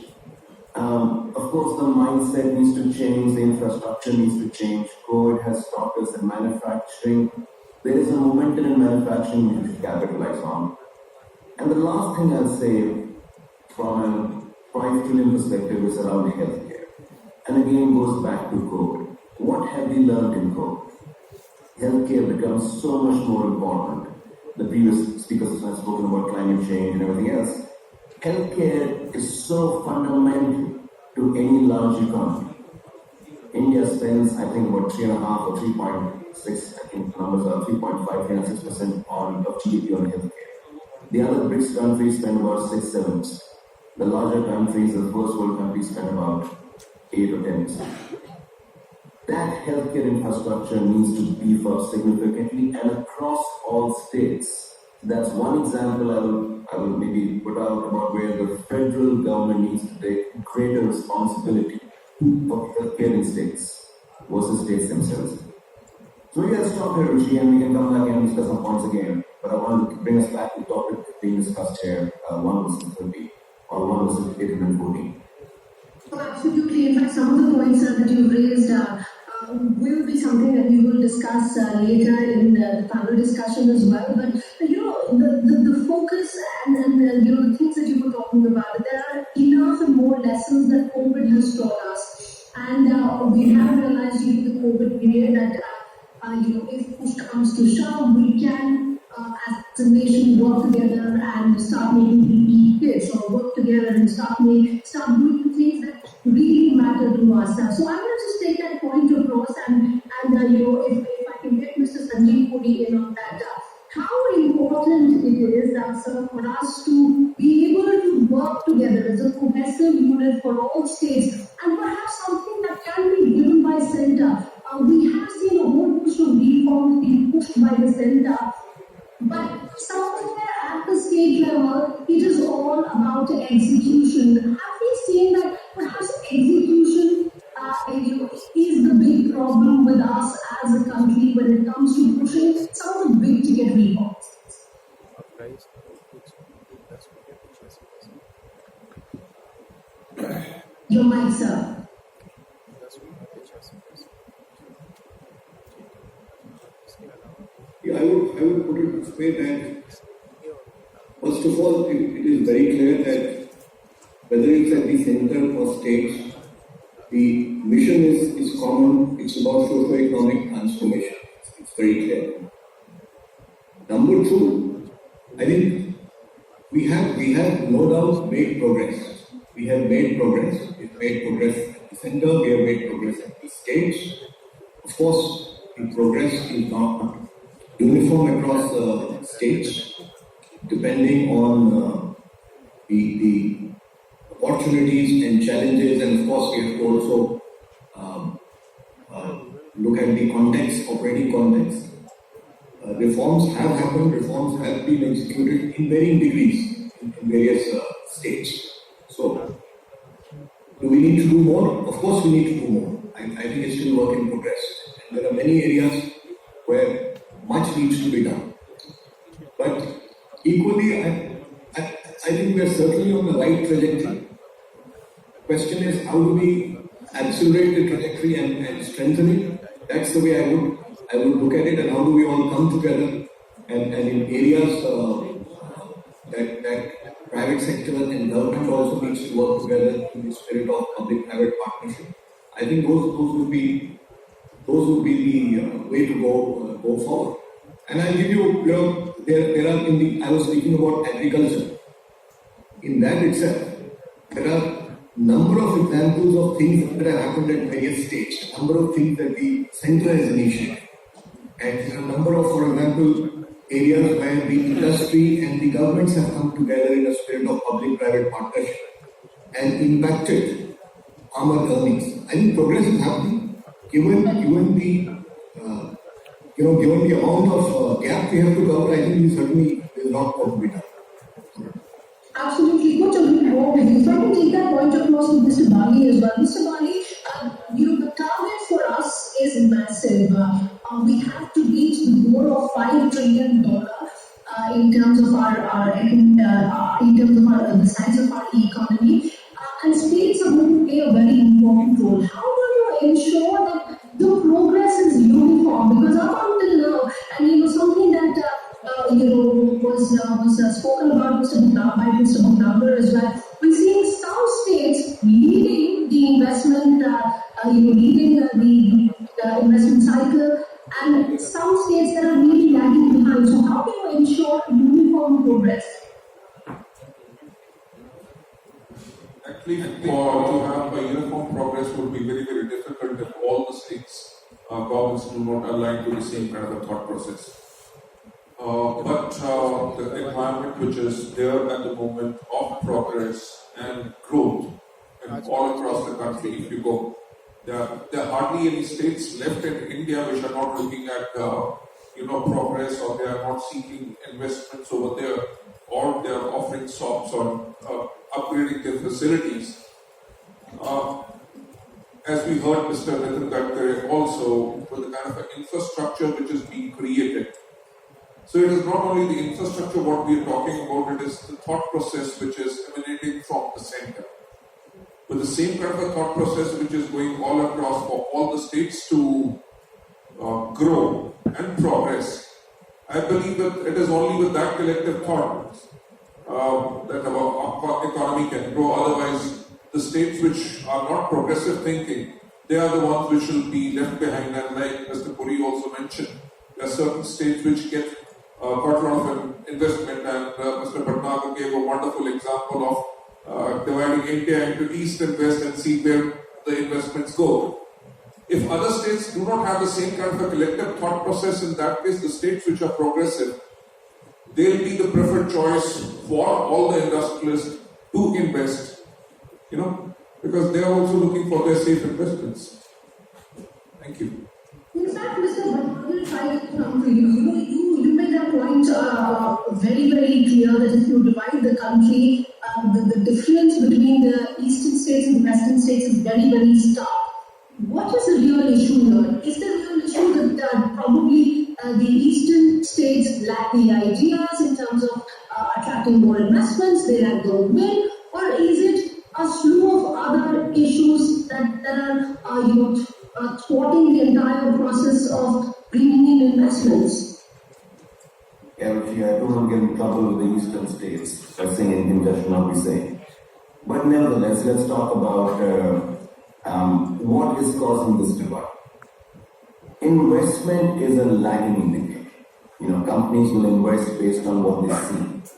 Of course, the mindset needs to change, the infrastructure needs to change. COVID has taught us that manufacturing, there is a momentum in manufacturing we should capitalize on. And the last thing I'll say from a 5 trillion perspective is around healthcare. And again goes back to COVID. What have we learned in COVID? Healthcare becomes so much more important. The previous speakers have spoken about climate change and everything else. Healthcare is so fundamental to any large economy. India spends, I think, about 3.5 or 3.6, I think the numbers are 3.5, 3.6% of GDP on healthcare. The other BRICS countries spend about 6-7%. The larger countries, the first world countries, spend about 8 or 10%. That healthcare infrastructure needs to beef up significantly and across all states. That's one example I will maybe put out about where the federal government needs to take greater responsibility for healthcare in states versus states themselves. So we can stop here, Rishi, and we can come back and discuss some points again. But I want to bring us back to the topic being discussed here, 1 versus 30, or 1 versus 814. Absolutely. In fact, some of the points that you've raised will be something that we will discuss later in the panel discussion as well. But the focus and the things that you were talking about, there are enough and more lessons that COVID has taught us, and we have realized during the COVID period that if push comes to shove, we can as a nation work together and start making PPE kits, or work together and start doing the things that really matter to us. So I'm going to just take that point across and if I can get Mr. Sanjeev Puri in on that, how important it is for us to be able to work together as a cohesive unit for all states, and perhaps something that can be given by center. We have seen a whole bunch of reforms being pushed by the center, but somewhere at the state level, it is all about execution. Have we seen that perhaps execution is the big problem with us as a country when it comes to pushing some of the big ticket reforms? Your mic, sir. Yeah, I would put it this way that first of all, it is very clear that whether it's at the center or states, the mission is common. It's about socio-economic transformation. It's very clear. Number two, I think we have no doubt made progress. We have made progress. We've made progress at the center. We have made progress at the states. Of course, the progress is not uniform across states, depending on the opportunities and challenges, and of course, we have to also look at the context, operating context. Reforms have happened, reforms have been executed in varying degrees in various states. So, do we need to do more? Of course, we need to do more. I think it's still work in progress. And there are many areas where much needs to be done. But equally, I think we are certainly on the right trajectory. The question is, how do we accelerate the trajectory and strengthen it? That's the way I would look at it, and how do we all come together and in areas that private sector and government also needs to work together in the spirit of public-private partnership. I think those would be the way to go forward. And I'll give you, there are I was speaking about agriculture. In that itself, there are number of examples of things that have happened at various states, a number of things that the center has initiated. And there are a number of, for example, areas where the industry and the governments have come together in a spirit of public-private partnership and impacted farmer earnings. I think progress is happening, given the amount of gap we have to cover. I think certainly there is a lot more to be done. Absolutely, good to be more with you. So I can take that point across with Mr. Bali as well. Mr. Bali, the target for us is massive. We have to reach the goal of $5 trillion in terms of the size of our economy, and states are going to play a very important role. How do you ensure that the progress is uniform? Because up until now, and something that was spoken about by Mr. Bhutnagar as well. We're seeing some states leading the investment, leading the investment cycle, and some states that are really lagging behind. So how do you ensure uniform progress? Actually, to have a uniform progress would be very, very difficult if all the states governments do not align to the same kind of a thought process. But the environment which is there at the moment of progress and growth and all across the country, if you go, there are hardly any states left in India which are not looking at progress, or they are not seeking investments over there, or they are offering SOPs on upgrading their facilities. As we heard Mr. Nitin Gadkari also, with the kind of infrastructure which is being created. So it is not only the infrastructure what we are talking about, it is the thought process which is emanating from the center. With the same kind of a thought process which is going all across for all the states to grow and progress, I believe that it is only with that collective thought that our economy can grow. Otherwise, the states which are not progressive thinking, they are the ones which will be left behind. And like Mr. Puri also mentioned, there are certain states which get quite a lot of investment, and Mr. Bhatnagar gave a wonderful example of dividing India into East and West and see where the investments go. If other states do not have the same kind of a collective thought process, in that case, the states which are progressive, they'll be the preferred choice for all the industrialists to invest, because they are also looking for their safe investments. Thank you. In fact, Mr. Bhatnagar, if I come to you made that point very, very clear that if you divide the country, the difference between the eastern states and the western states is very, very stark. What is the real issue here? Is the real issue that probably the eastern states lack the ideas in terms of attracting more investments, they lack the will, or is it a slew of other issues that are thwarting the entire process of bringing in investments? Yeah, Rishi, I don't want to get in trouble with the eastern states by saying anything that should not be said. But nevertheless, let's talk about what is causing this divide. Investment is a lagging indicator. Companies will invest based on what they see.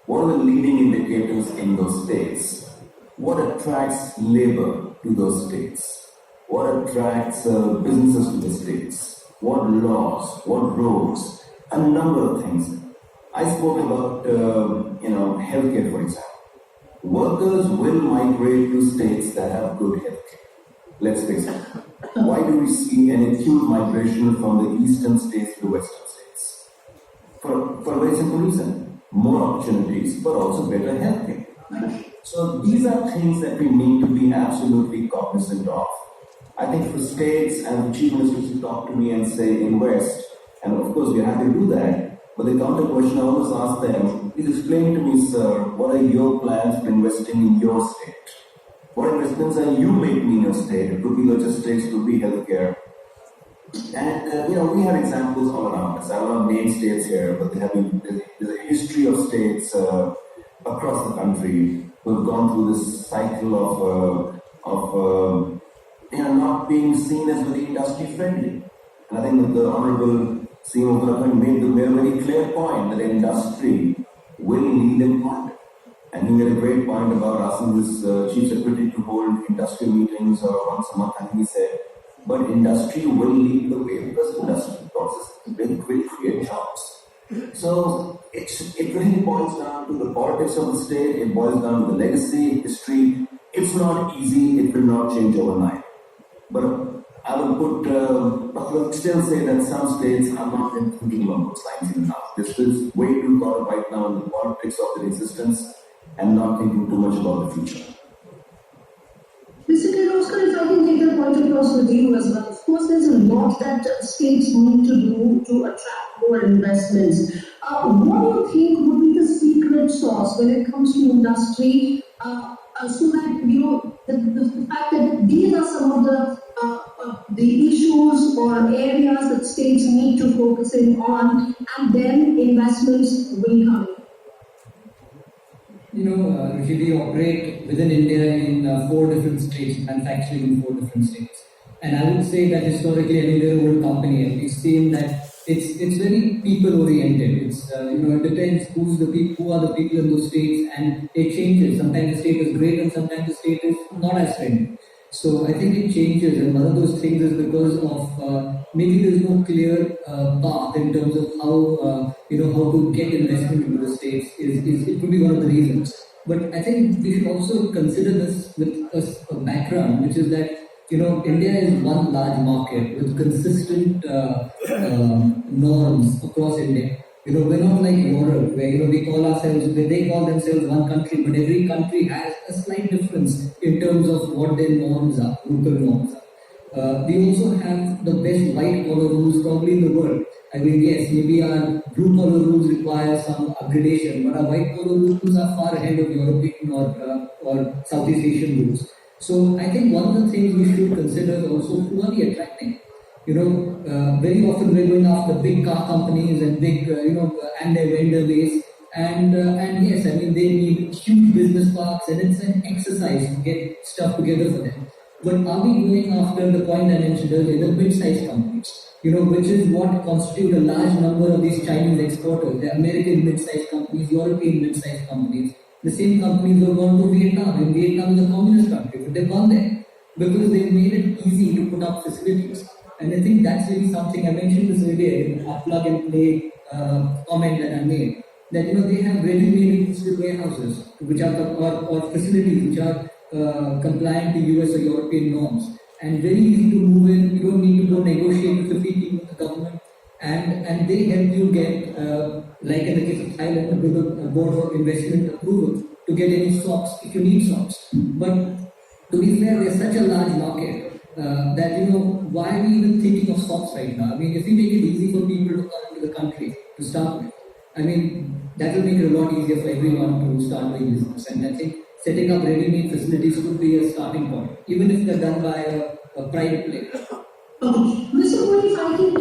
What are the leading indicators in those states? What attracts labor to those states? What attracts businesses to the states? What laws? What roads? A number of things. I spoke about, healthcare, for example. Workers will migrate to states that have good healthcare. Let's face it. Why do we see an acute migration from the eastern states to the western states? For a very simple reason. More opportunities, but also better healthcare. So these are things that we need to be absolutely cognizant of. I think for states and the chief ministers to talk to me and say invest, and of course we are happy to do that, but the counter question I always ask them, please explain to me, sir, what are your plans for investing in your state? What investments are you making in your state? It could be logistics, it could be healthcare. And we have examples all around us. I will not name states here, but there's a history of states across the country who have gone through this cycle of not being seen as very industry friendly. And I think that the Honorable CM Uttarakhand made a very clear point that industry will need employment. And he made a great point about asking his chief secretary to hold industry meetings once a month, and he said, but industry will lead the way because industry process will create jobs. So it really boils down to the politics of the state, it boils down to the legacy, history. It's not easy, it will not change overnight. But I would still say that some states are not thinking along those lines even now. They're still way too caught up right now in the politics of their existence and not thinking too much about the future. Mr. Kirloskar, if I can take that point across with you as well. Of course, there's a lot that states need to do to attract more investments. What do you think would be the secret sauce when it comes to industry, so that the fact that these are some of the issues or areas that states need to focus in on, and then investments will come in? We operate within India in 4 different states, manufacturing in 4 different states. And I would say that historically, we're an old company, and we've seen that it's very people oriented. It depends who are the people in those states, and it changes. Sometimes the state is great, and sometimes the state is not as friendly. So I think it changes, and one of those things is because of maybe there's no clear path in terms of how to get investment into the states. It could be one of the reasons. But I think we should also consider this with a background, which is that India is one large market with consistent norms across India. We're not like Europe, where they call themselves one country, but every country has a slight difference in terms of what their norms are, local norms are. We also have the best white collar rules probably in the world. Yes, maybe our blue collar rules require some upgradation, but our white collar rules are far ahead of European or Southeast Asian rules. So I think one of the things we should consider is also who are we attracting. Very often we're going after big car companies and big, and their vendor base. And yes, they need huge business parks, and it's an exercise to get stuff together for them. But are we going after the point I mentioned earlier, the mid-sized companies, which is what constitute a large number of these Chinese exporters, the American mid-sized companies, European mid-sized companies, the same companies who have gone to Vietnam, and Vietnam is a communist country, but they've gone there because they've made it easy to put up facilities. And I think that's really something I mentioned this earlier in a plug and play comment that I made. That they have ready-made industrial warehouses, which are or facilities which are compliant to US or European norms, and very easy to move in. You don't need to go negotiate with 50 people with the government, and they help you get, like in the case of Thailand, a board of investment approval to get any swaps if you need swaps. But to be fair, there's such a large market. That why are we even thinking of swaps right now? If we make it easy for people to come into the country to start with, I mean, that will make it a lot easier for everyone to start doing business. And I think setting up ready-made facilities could be a starting point, even if they're done by a private player. Okay. Mr. Puri, if I can,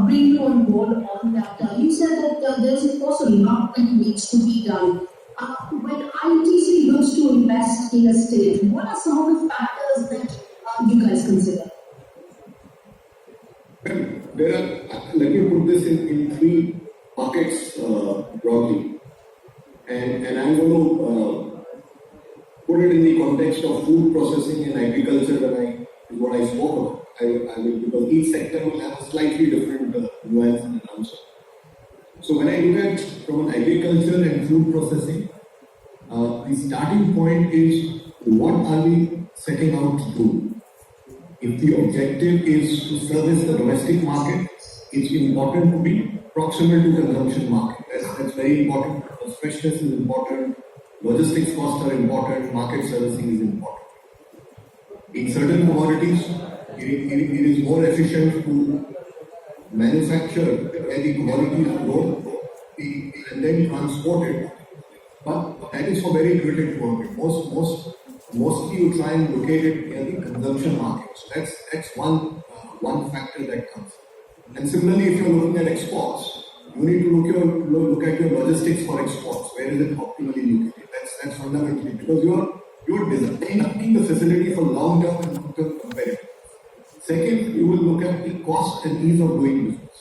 bring you on board on that. You said that there's of course a lot that needs to be done. When ITC looks to invest in a state, what are some of the factors that you guys consider? There are, let me put this in three buckets broadly. And I'm going to put it in the context of food processing and agriculture what I spoke about. I will, because each sector will have a slightly different nuance and answer. So when I look at from an agriculture and food processing, the starting point is what are we setting out to do? If the objective is to service the domestic market, it's important to be proximal to consumption market. That's very important. Freshness is important. Logistics costs are important. Market servicing is important. In certain commodities, it is more efficient to manufacture where the commodities are grown and then transport it. But that is for very limited market. Mostly you try and locate it near the consumption market. So that's one factor that comes. And similarly, if you're looking at exports, you need to look at your logistics for exports. Where is it optimally located? That's fundamentally because you're designing the facility for long-term and long-term competitive. Second, you will look at the cost and ease of doing business.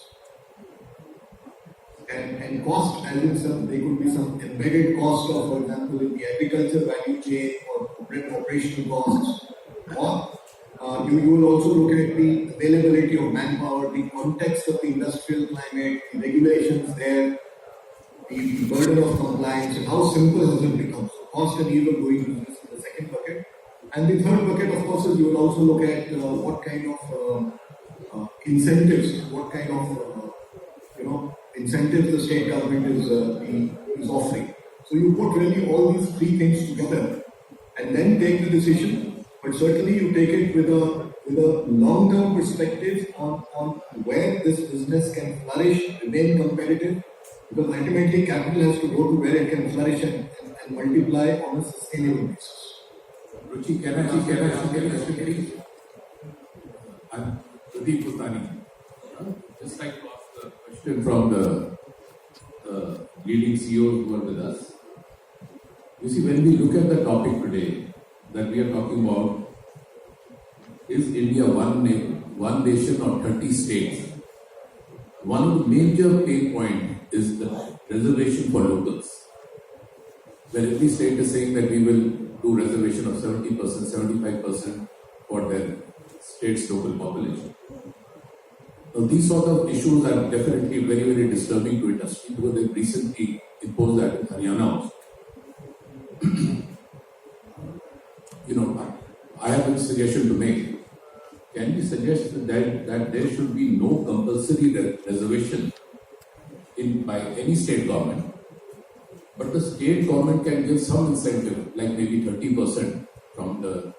And cost, as in there could be some embedded cost of, for example, in the agriculture value chain or operational costs. Or you will also look at the availability of manpower, the context of the industrial climate, the regulations there, the burden of compliance, and how simple has it become. So cost and ease of doing business is the second bucket. And the third bucket, of course, is you will also look at what kind of incentives, what kind of incentives the state government is offering. So you put really all these three things together and then take the decision. But certainly you take it with a long-term perspective on where this business can flourish, remain competitive. Because ultimately capital has to go to where it can flourish and multiply on a sustainable basis. Ruchi, can I I'm Pradeep Putani. Just like to ask the question from the leading CEOs who are with us. You see, when we look at the topic today that we are talking about, is India one nation or 30 states? One of the major pain points is the reservation for locals. Where every state is saying that we will do reservation of 70%, 75% for their state's local population. Now, these sort of issues are definitely very, very disturbing to industry because they recently imposed that in Haryana also. I have a suggestion to make. Can we suggest that there should be no compulsory reservation by any state government, but the state government can give some incentive, like maybe 30% from the,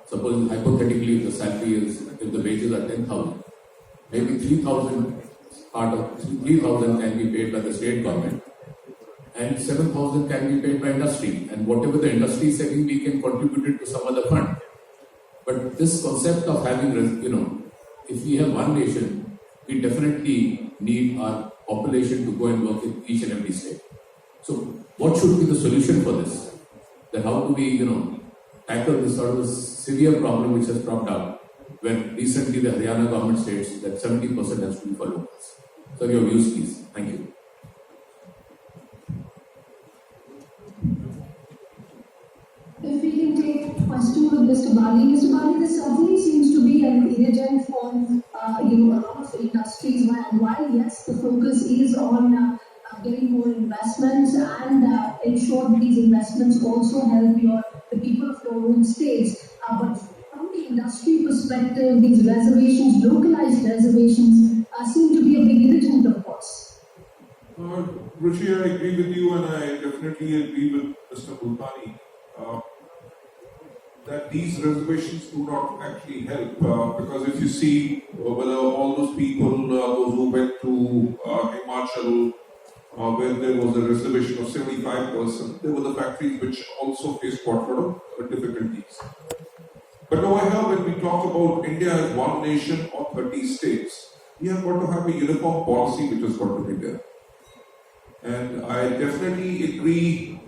suppose hypothetically if the wages are 10,000, maybe 3,000 can be paid by the state government and 7,000 can be paid by industry, and whatever the industry is saving, we can contribute it to some other fund. But this concept of having, if we have one nation, we definitely need our population to go and work in each and every state. So what should be the solution for this? That how do we, tackle this sort of severe problem which has cropped up when recently the Haryana government states that 70% has to be for locals. So your views, please. Thank you. If we can take a question with Mr. Bali. Mr. Bali, this certainly seems to be an irritant for a lot of industries. While yes, the focus is on getting more investments and ensure that these investments also help the people of your own states. But from the industry perspective, these reservations, localized reservations, seem to be a big irritant, of course. Ruchi, I agree with you, and I definitely agree with Mr. Bhutani that these reservations do not actually help because if you see whether all those people, those who went to Himachal where there was a reservation of 75%. There were the factories which also faced quite a lot of difficulties. But over here, when we talk about India as one nation or 30 states, we have got to have a uniform policy which has got to be there. And I definitely agree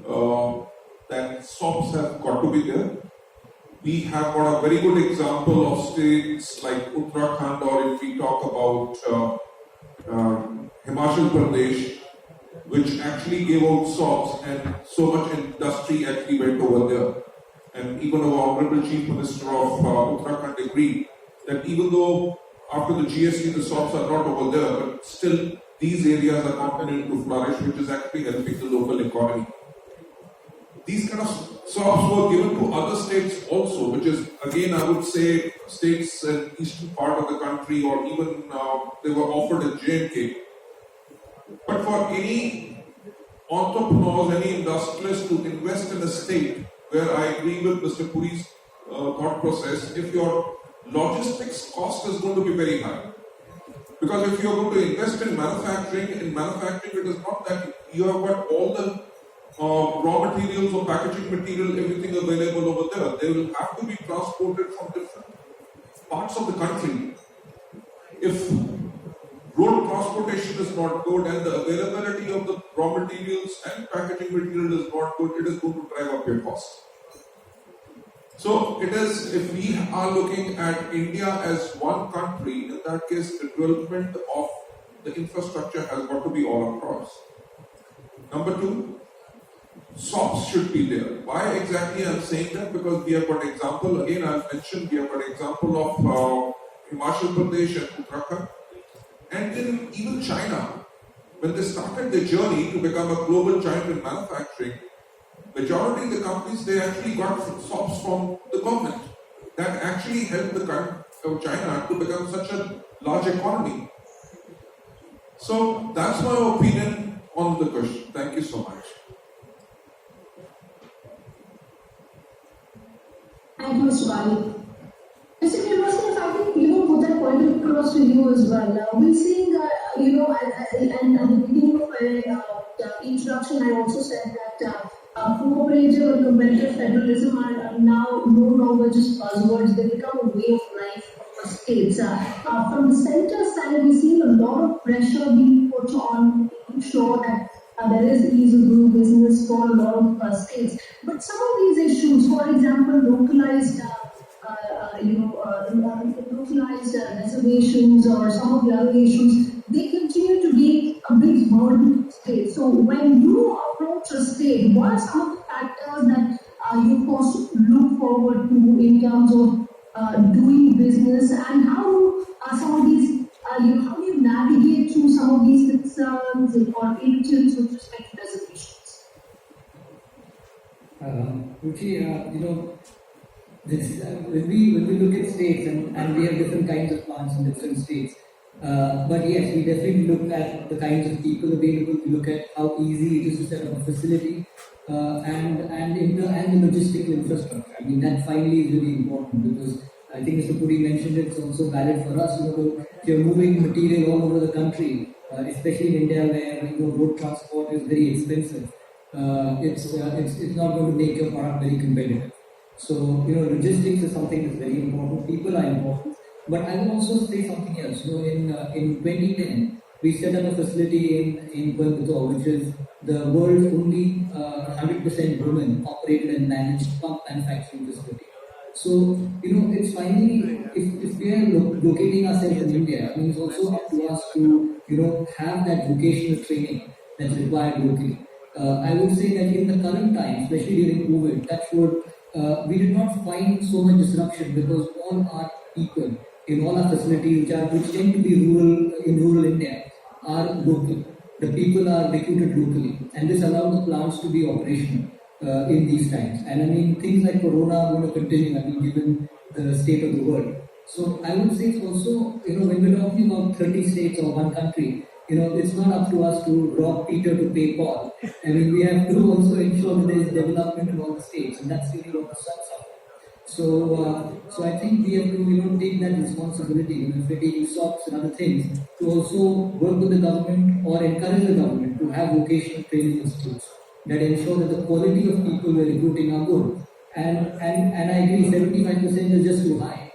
that SOPs have got to be there. We have got a very good example of states like Uttarakhand, or if we talk about Himachal Pradesh, which actually gave out SOPs, and so much industry actually went over there. And even our Honorable Chief Minister of Uttarakhand agreed that even though after the GST the SOPs are not over there, but still these areas are continuing to flourish, which is actually helping the local economy. These kind of SOPs were given to other states also, which is again I would say states in eastern part of the country, or even they were offered in J&K. But for any entrepreneurs, any industrialist to invest in a state, where I agree with Mr. Puri's thought process, if your logistics cost is going to be very high. Because if you are going to invest in manufacturing it is not that you have got all the raw materials or packaging material, everything available over there. They will have to be transported from different parts of the country. If road transportation is not good and the availability of the raw materials and packaging material is not good, it is going to drive up your cost. So it is, if we are looking at India as one country, in that case the development of the infrastructure has got to be all across. Number two, SOPs should be there. Why exactly I am saying that? Because we have got example, again I have mentioned, we have got example of Himachal Pradesh and Uttarakhand. And in even China, when they started their journey to become a global giant in manufacturing, majority of the companies, they actually got SOPs from the government. That actually helped the country of China to become such a large economy. So that's my opinion on the question. Thank you so much. Thank you, Mr. Bali. Mr. University, I think, put that point across to you as well. We're seeing, and at the beginning of my introduction, I also said that cooperative and competitive federalism are now no longer just buzzwords, they become a way of life for states. From the center side, we've seen a lot of pressure being put on making sure that there is ease of doing business for a lot of states. But some of these issues, for example, localized reservations or some of the other issues, they continue to be a big burden to states. So when you approach a state, what are some of the factors that you first look forward to in terms of doing business, and how do some of these, how do you navigate through some of these concerns or irritants with respect to reservations? Ruchi, this, when we look at states, and we have different kinds of plants in different states, but yes, we definitely look at the kinds of people available. We look at how easy it is to set up a facility, and the logistical infrastructure. I mean, that finally is really important, because I think Mr. Puri mentioned it's also valid for us. If you're moving material all over the country, especially in India, where road transport is very expensive, it's not going to make your product very competitive. So, logistics is something that's very important. People are important. But I will also say something else. In 2010, we set up a facility in Coimbatore, which is the world's only 100% women operated and managed pump manufacturing facility. So, it's finally, if we are locating ourselves in India, it's also up to us to, have that vocational training that's required locally. I would say that in the current time, especially during COVID, we did not find so much disruption, because all our people in all our facilities, which tend to be rural India, are local. The people are recruited locally, and this allows the plants to be operational in these times. And things like Corona are going to continue, given the state of the world. So I would say it's also, when we're talking about 30 states or one country, it's not up to us to rob Peter to pay Paul. We have to also ensure that there is development in all the states, and that's really what the SOPs are. So I think we have to take that responsibility. If we're taking stocks and other things, to also work with the government or encourage the government to have vocational training institutes that ensure that the quality of people we're recruiting are good. And I agree, 75% is just too high.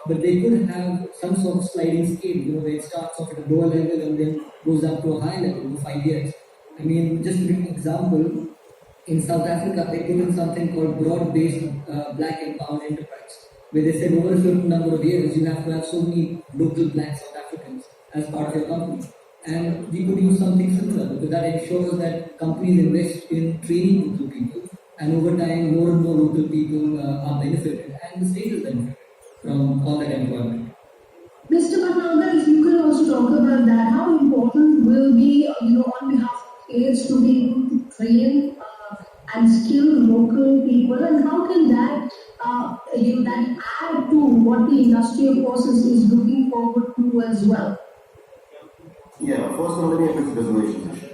But they could have some sort of sliding scale, where it starts off at a lower level and then goes up to a high level in 5 years. I mean, just to give an example, in South Africa, they put in something called broad-based black empowered enterprise, where they said over a certain number of years, you have to have so many local black South Africans as part of your company. And we could use something similar, because that ensures that companies invest in training local people, and over time, more and more local people are benefited, and the state is benefited from all that employment. Mr. Bhatnagar, if you can also talk about that, how important will be, on behalf of states to be able to train and skill local people, and how can that, that add to what the industry, of course, is looking forward to as well? Yeah, first of all, let me address the reservation issue.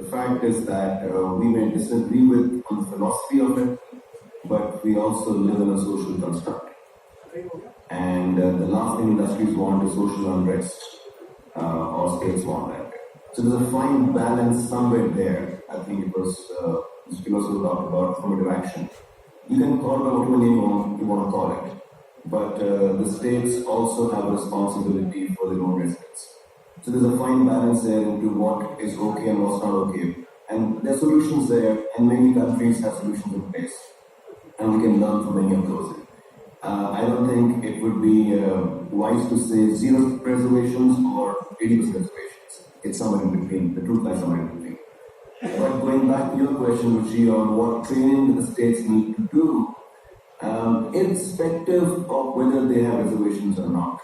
The fact is that we may disagree with on the philosophy of it, but we also live in a social construct. And the last thing industries want is social unrest, or states want that. So there's a fine balance somewhere there. I think it was Mr. Kilosu talked about affirmative action. You can call it whatever name you want to call it, but the states also have a responsibility for their own residents. So there's a fine balance there into what is okay and what's not okay. And there are solutions there, and many countries have solutions in place. And we can learn from many of those. I don't think it would be wise to say 0 reservations or 80% reservations. It's somewhere in between. The truth lies somewhere in between. But going back to your question, Ruchi, on what training the states need to do, irrespective of whether they have reservations or not,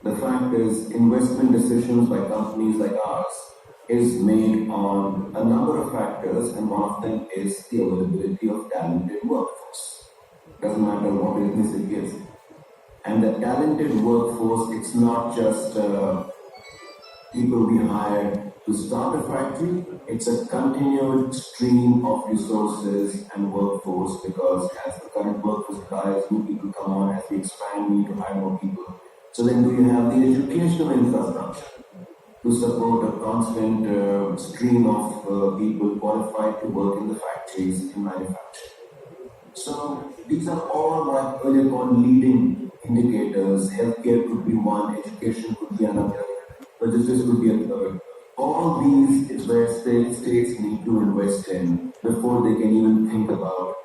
the fact is, investment decisions by companies like ours is made on a number of factors, and one of them is the availability of talented workforce. Doesn't matter what ethnicity is. And the talented workforce, it's not just people we hire to start a factory, it's a continued stream of resources and workforce, because as the current workforce retires, new people come on, as we expand, we need to hire more people. So then do you have the educational infrastructure to support a constant stream of people qualified to work in the factories in manufacturing? So these are all what I earlier called leading indicators. Healthcare could be one, education could be another, logistics could be a third. All these is where states need to invest in before they can even think about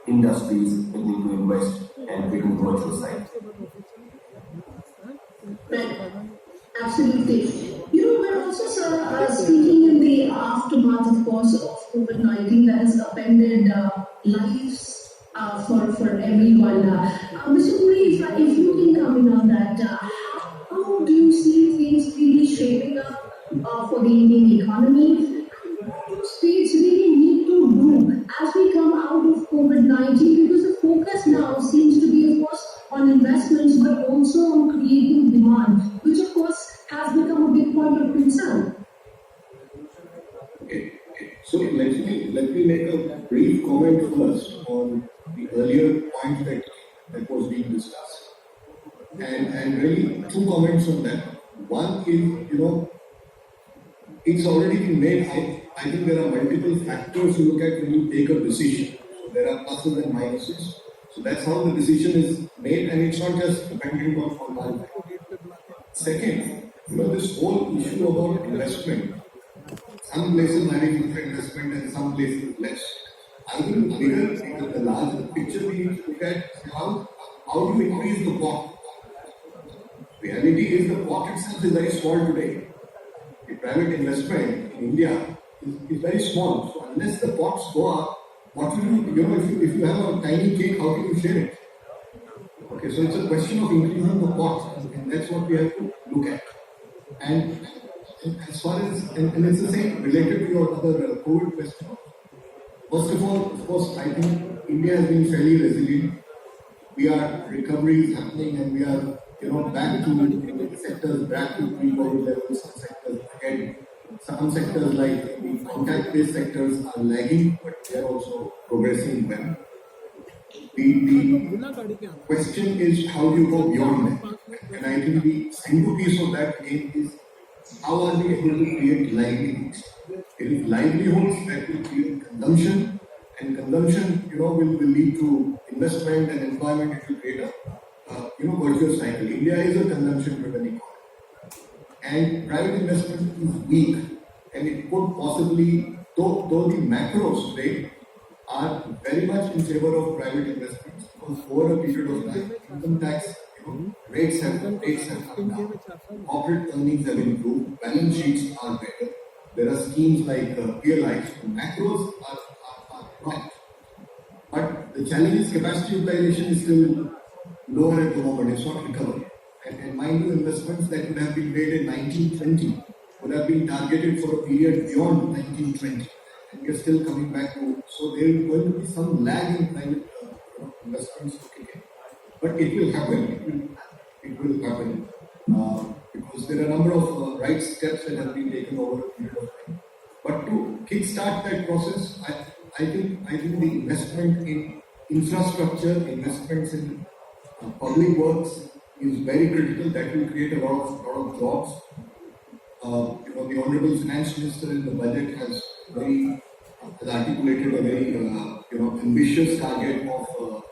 industries that need to invest and bring the commercial side. Right. Absolutely. We're also, sir, speaking in the aftermath, of course, of COVID-19 that has upended lives for everyone. Mr. Puri, if you can come in on that, how do you see things really shaping up for the Indian economy? What do states really need to do as we come out of COVID-19? Because the focus now seems to be, of course, on investments, but also on creating demand, which of course has become a big point of concern. Okay. So let me make a brief comment first on the earlier point that was being discussed. And really 2 comments on that. One is, it's already been made. I think there are multiple factors to look at when you take a decision. So there are pluses and minuses. So that's how the decision is made, and it's not just dependent on one factor. Second, this whole issue about investment. Some places having more investment and some places less. I think the larger picture we need to look at how do you increase the pot. Reality is the pot itself is very small today. The private investment in India is very small. So unless the pots go up, what will you, if you have a tiny cake, how can you share it? Okay, so it's a question of increasing the pot, and that's what we have to look at. And as far as, and it's the same related to your other COVID question. First of all, of course, I think India has been fairly resilient. Recovery is happening, and we are, back to sectors, back to pre-COVID levels. Some sectors again, some sectors like the contact-based sectors are lagging, but they are also progressing well. The question is how do you go beyond that? And I think the centerpiece of that again is how are we able to create livelihoods? It is livelihoods that will create consumption, and consumption, will lead to investment and employment. It will create a, virtuous cycle. India is a consumption-driven economy, and private investment is weak, and it could possibly, though the macros today are very much in favor of private investments, because over a period of time, income tax, rates have come down, corporate earnings have improved, balance sheets are better. There are schemes like PLI, macros are right. But the challenge is capacity utilization is still lower at the moment, it's not recovered. And mind you, investments that would have been made in 1920 would have been targeted for a period beyond 1920. And we are still coming back to, so there is going to be some lag in private investments to kick in. But it will happen, it will happen. Because there are a number of right steps that have been taken over a period of time. But to kickstart that process, I think the investment in infrastructure, investments in public works is very critical. That will create a lot of jobs. The Honorable Finance Minister in the budget has articulated a very ambitious target of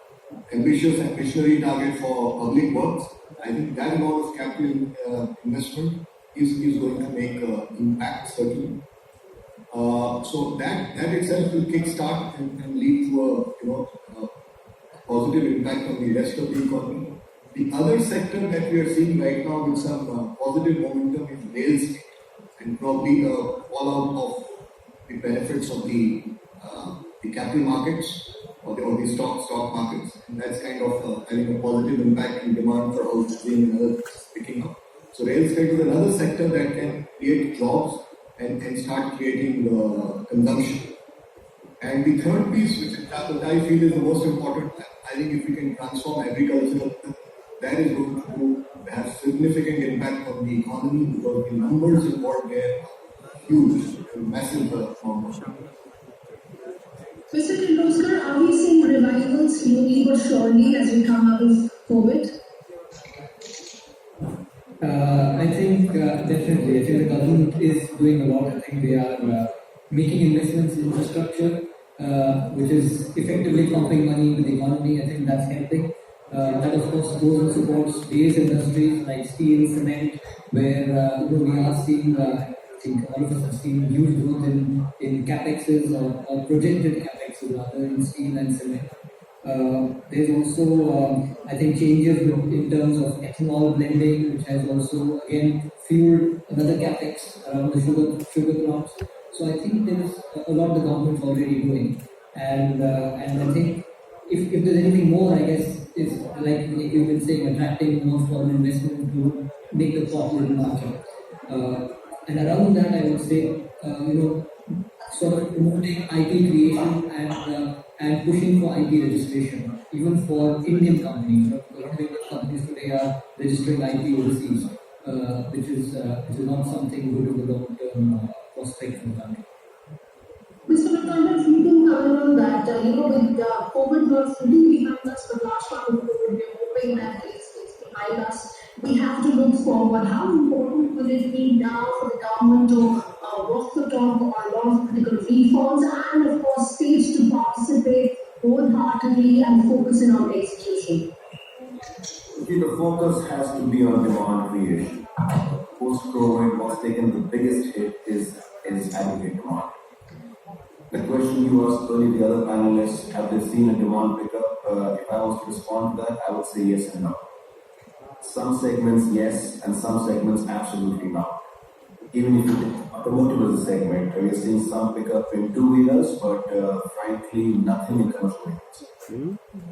ambitious and visionary target for public works. I think that amount of capital investment is going to make impact certainly. So that itself will kickstart and lead to a positive impact on the rest of the economy. The other sector that we are seeing right now with some positive momentum is real estate, and probably a fallout of the benefits of the capital markets or the stock markets, and that's kind of having a positive impact in demand for housing and other picking up. So real estate is another sector that can create jobs and start creating consumption. And the third piece, which I feel is the most important, I think if we can transform agriculture, that is going to have significant impact on the economy, because the numbers involved there are huge, massive numbers. Mr. Kirloskar, are we seeing revival slowly but surely as we come out of COVID? I think definitely. I think the government is doing a lot. I think they are making investments in infrastructure, which is effectively pumping money into the economy. I think that's helping. That of course goes and supports various industries like steel, cement, where we are seeing. I think all of us have seen huge growth in capexes or projected capexes rather in steel and cement. There's also, I think, changes in terms of ethanol blending, which has also again fueled another capex around the sugar plants. So I think there is a lot the government's already doing, and I think if there's anything more, I guess is like you've been saying, attracting more foreign investment to make the pot little larger. And around that, I would say, sort of promoting IP creation and pushing for IP registration, even for Indian companies. A lot of Indian companies today are registering IP overseas, which is not something good in the long-term prospect for the country. Mr. Mukanda, if you can comment on that, with COVID not fully behind us, but last part of COVID, we're hoping that it's behind us. We have to look forward. How important will it be now for the government to work the talk on a lot of critical reforms and, of course, states to participate wholeheartedly and focus in on execution? The focus has to be on demand creation. Post-COVID, what's taken the biggest hit is aggregate demand. The question you asked earlier, the other panelists, have they seen a demand pickup? If I was to respond to that, I would say yes and no. Some segments, yes, and some segments, absolutely not. Even if you take automotive as a segment, we are seeing some pickup in two-wheelers, but frankly, nothing in commercial vehicles.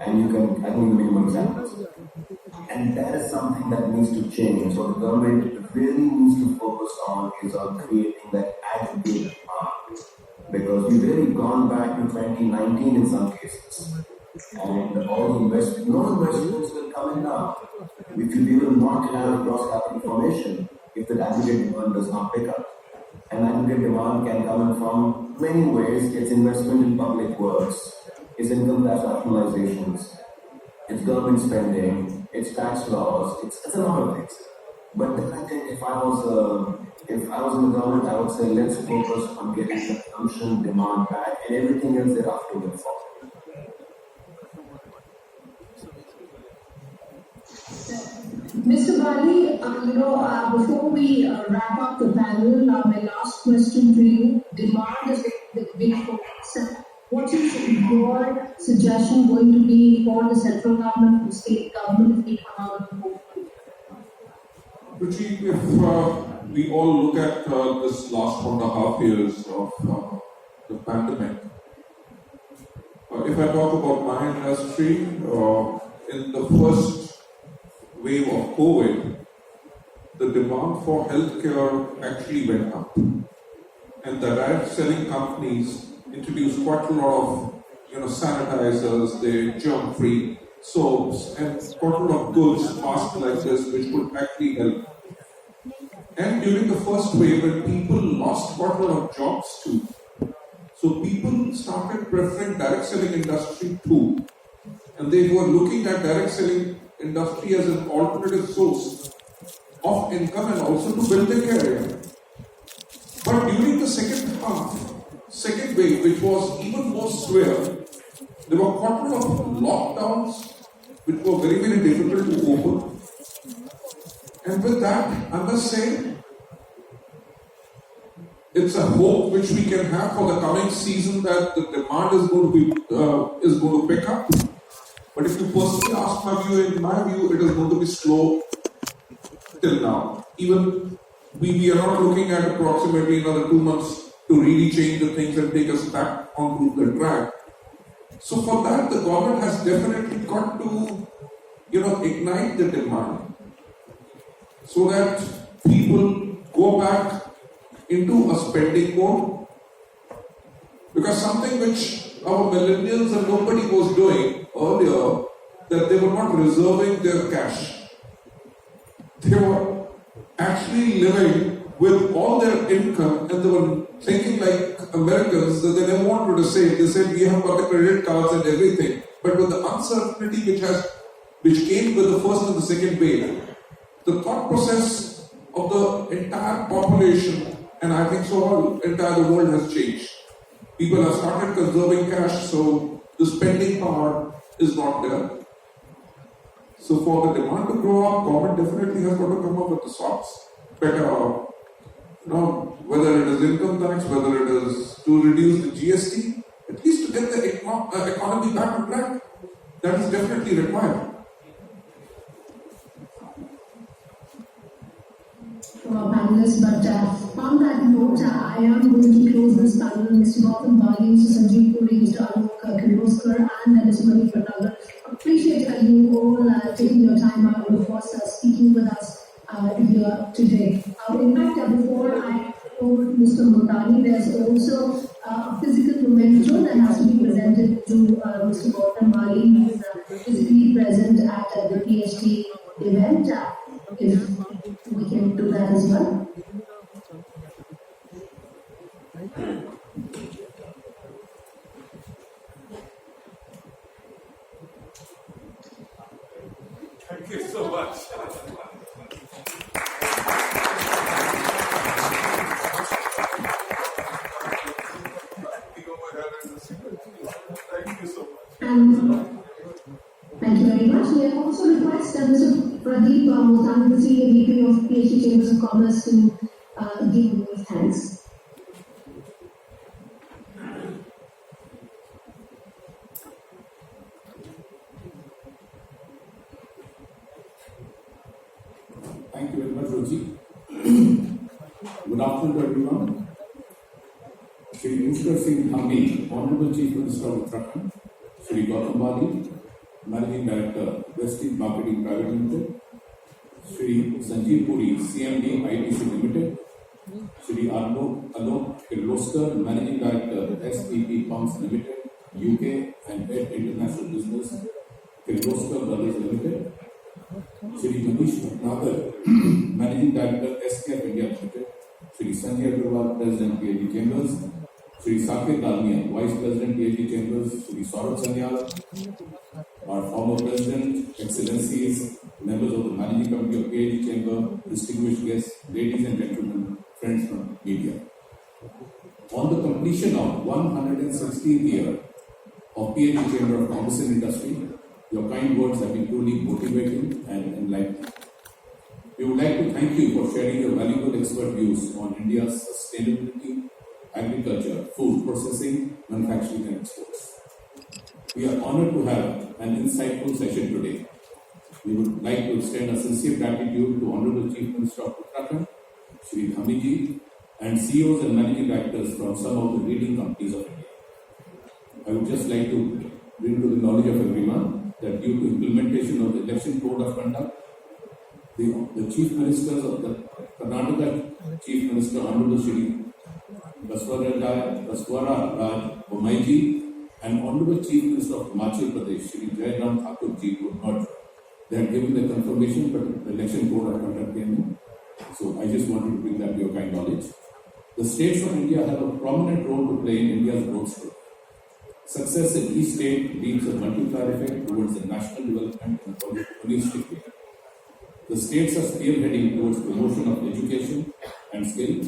And I can give you more examples. And that is something that needs to change. So the government really needs to focus on creating that aggregate demand. Because we've really gone back to 2019 in some cases. And all the no investments will come in now. If you will not have gross capital formation, if the aggregate demand does not pick up. And aggregate demand can come in from many ways. It's investment in public works, is income tax rationalizations, it's government spending, it's tax laws, it's a lot of things. But then I think if I was in the government, I would say let's focus on getting consumption, demand back, and everything else thereafter will follow. Mr. Bali, before we wrap up the panel, my last question to you: demand is the big focus. What is your suggestion going to be for the central government and state government if we come out of the movement? Ruchi, if we all look at this last 1.5 years of the pandemic, if I talk about my industry, in the first wave of COVID, the demand for healthcare actually went up. And the direct selling companies introduced quite a lot of sanitizers, they germ-free soaps, and quite a lot of goods, masks like this, which could actually help. And during the first wave, when people lost quite a lot of jobs too, so people started preferring direct selling industry too. And they were looking at direct selling industry as an alternative source of income and also to build their career. But during the second wave, which was even more severe, there were quite a lot of lockdowns which were very, very difficult to open. And with that, I must say, it's a hope which we can have for the coming season that the demand is going to pick up. But if you personally ask my view, in my view, it is going to be slow till now. Even we are not looking at approximately another 2 months to really change the things and take us back onto the track. So for that, the government has definitely got to, ignite the demand so that people go back into a spending mode. Because something which our millennials and nobody was doing earlier, that they were not reserving their cash. They were actually living with all their income and they were thinking like Americans that they never wanted to save. They said, we have got the credit cards and everything. But with the uncertainty which came with the first and the second wave, the thought process of the entire population, and I think so the entire world has changed. People have started conserving cash, so the spending power is not there. So for the demand to grow up, government definitely has got to come up with the sorts. Better, whether it is income tax, whether it is to reduce the GST, at least to get the economy back on track, that is definitely required. From our panelists, but on that note, I am going to close this panel. Mr. Gautam Bali, Mr. Sanjeev Puri, Mr. Alok Kirloskar, and Mr. Mani Pratapar. Appreciate you all taking your time out and, of course, speaking with us here today. In fact, before I over to Mr. Mutani, there's also a physical memento that has to be presented to Mr. Gautam Bali, who is physically present at the PhD event. If we can do that as well. Thank you so much. Thank you so much. And thank you very much. We have also requested Mr. Pradeep Mutani, the Senior VP of PhD Chambers of Commerce, to give his thanks. Thank you very much, Ruchi. Good afternoon to everyone. Shri Pushkar Singh Dhami, Honorable Chief Minister of Uttarakhand, Shri Gautam Bali, Managing Director, Westin Marketing Private Limited, Shri Sanjeev Puri, CMD ITC Limited, Shri Alok Kirloskar, Managing Director, SPP Pumps Limited, UK and Head International Business, Kirloskar Brothers Limited, Shri Manish Bhatnagar, Managing Director, SKF India Limited, Shri Sanjay Agrawal, President PhD Chambers, Shri Saket Dalmia, Vice President, PhD Chambers, Shri Saurabh Sanyal, our former President, Excellencies, members of the Managing Committee of PhD Chamber, distinguished guests, ladies and gentlemen, friends from media. On the completion of 116th year of PhD Chamber of Commerce and Industry, your kind words have been truly motivating and enlightening. We would like to thank you for sharing your valuable expert views on India's sustainability, agriculture, food processing, manufacturing and exports. We are honored to have an insightful session today. We would like to extend a sincere gratitude to Honorable Chief Minister of Uttarakhand, Shri Dhamiji, and CEOs and managing directors from some of the leading companies of India. I would just like to bring to the knowledge of everyone that due to implementation of the election code of conduct, the Chief Ministers of the Karnataka Chief Minister Honorable Shri Baswara Raj Bomaiji and Honorable Chief Minister of Himachal Pradesh Shri Jairam Thakur Ji would not. They had given the confirmation, but the election code of conduct came in. So I just wanted to bring that to your kind knowledge. The states of India have a prominent role to play in India's growth story. Success in each state leads a multiplier effect towards the national development in a holistic way. The states are spearheading towards promotion of education and skill,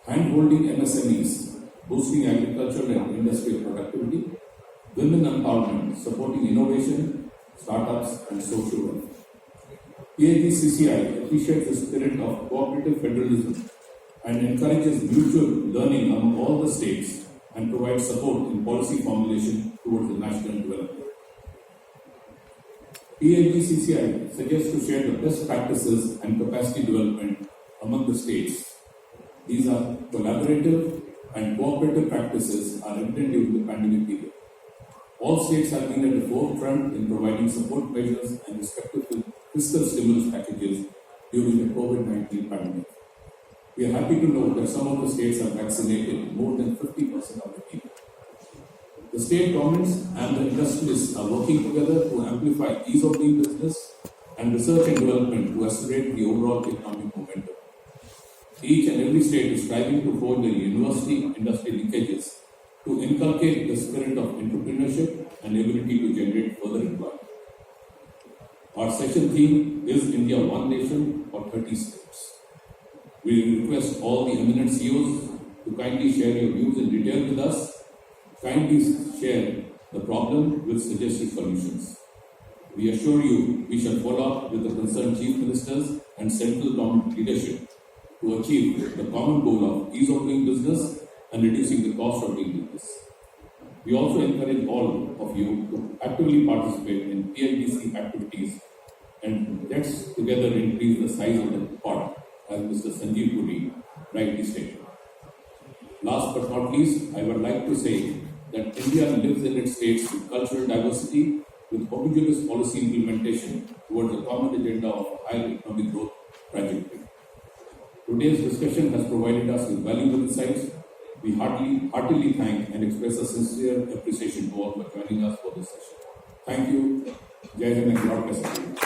hand-holding MSMEs, boosting agricultural and industrial productivity, women empowerment, supporting innovation, startups, and social welfare. PHDCCI appreciates the spirit of cooperative federalism and encourages mutual learning among all the states and provides support in policy formulation towards the national development. PHDCCI suggests to share the best practices and capacity development among the states. These are collaborative and cooperative practices are evident during the pandemic period. All states have been at the forefront in providing support measures and respective fiscal stimulus packages during the COVID-19 pandemic. We are happy to know that some of the states have vaccinated more than 50% of the people. The state governments and the industrialists are working together to amplify ease of doing business and research and development to accelerate the overall economic momentum. Each and every state is striving to forge their university-industry linkages to inculcate the spirit of entrepreneurship and ability to generate further employment. Our session theme is India One Nation for 30 states. We request all the eminent CEOs to kindly share your views in detail with us. Kindly share the problem with suggested solutions. We assure you we shall follow up with the concerned chief ministers and central government leadership to achieve the common goal of ease of doing business and reducing the cost of doing business. We also encourage all of you to actively participate in PHDC activities and let's together increase the size of the pot, as Mr. Sanjeev Puri rightly stated. Last but not least, I would like to say that India lives in its states with cultural diversity, with homogeneous policy implementation towards a common agenda of a higher economic growth trajectory. Today's discussion has provided us with valuable insights. We heartily thank and express a sincere appreciation to all for joining us for this session. Thank you. Jai Hind and God bless you.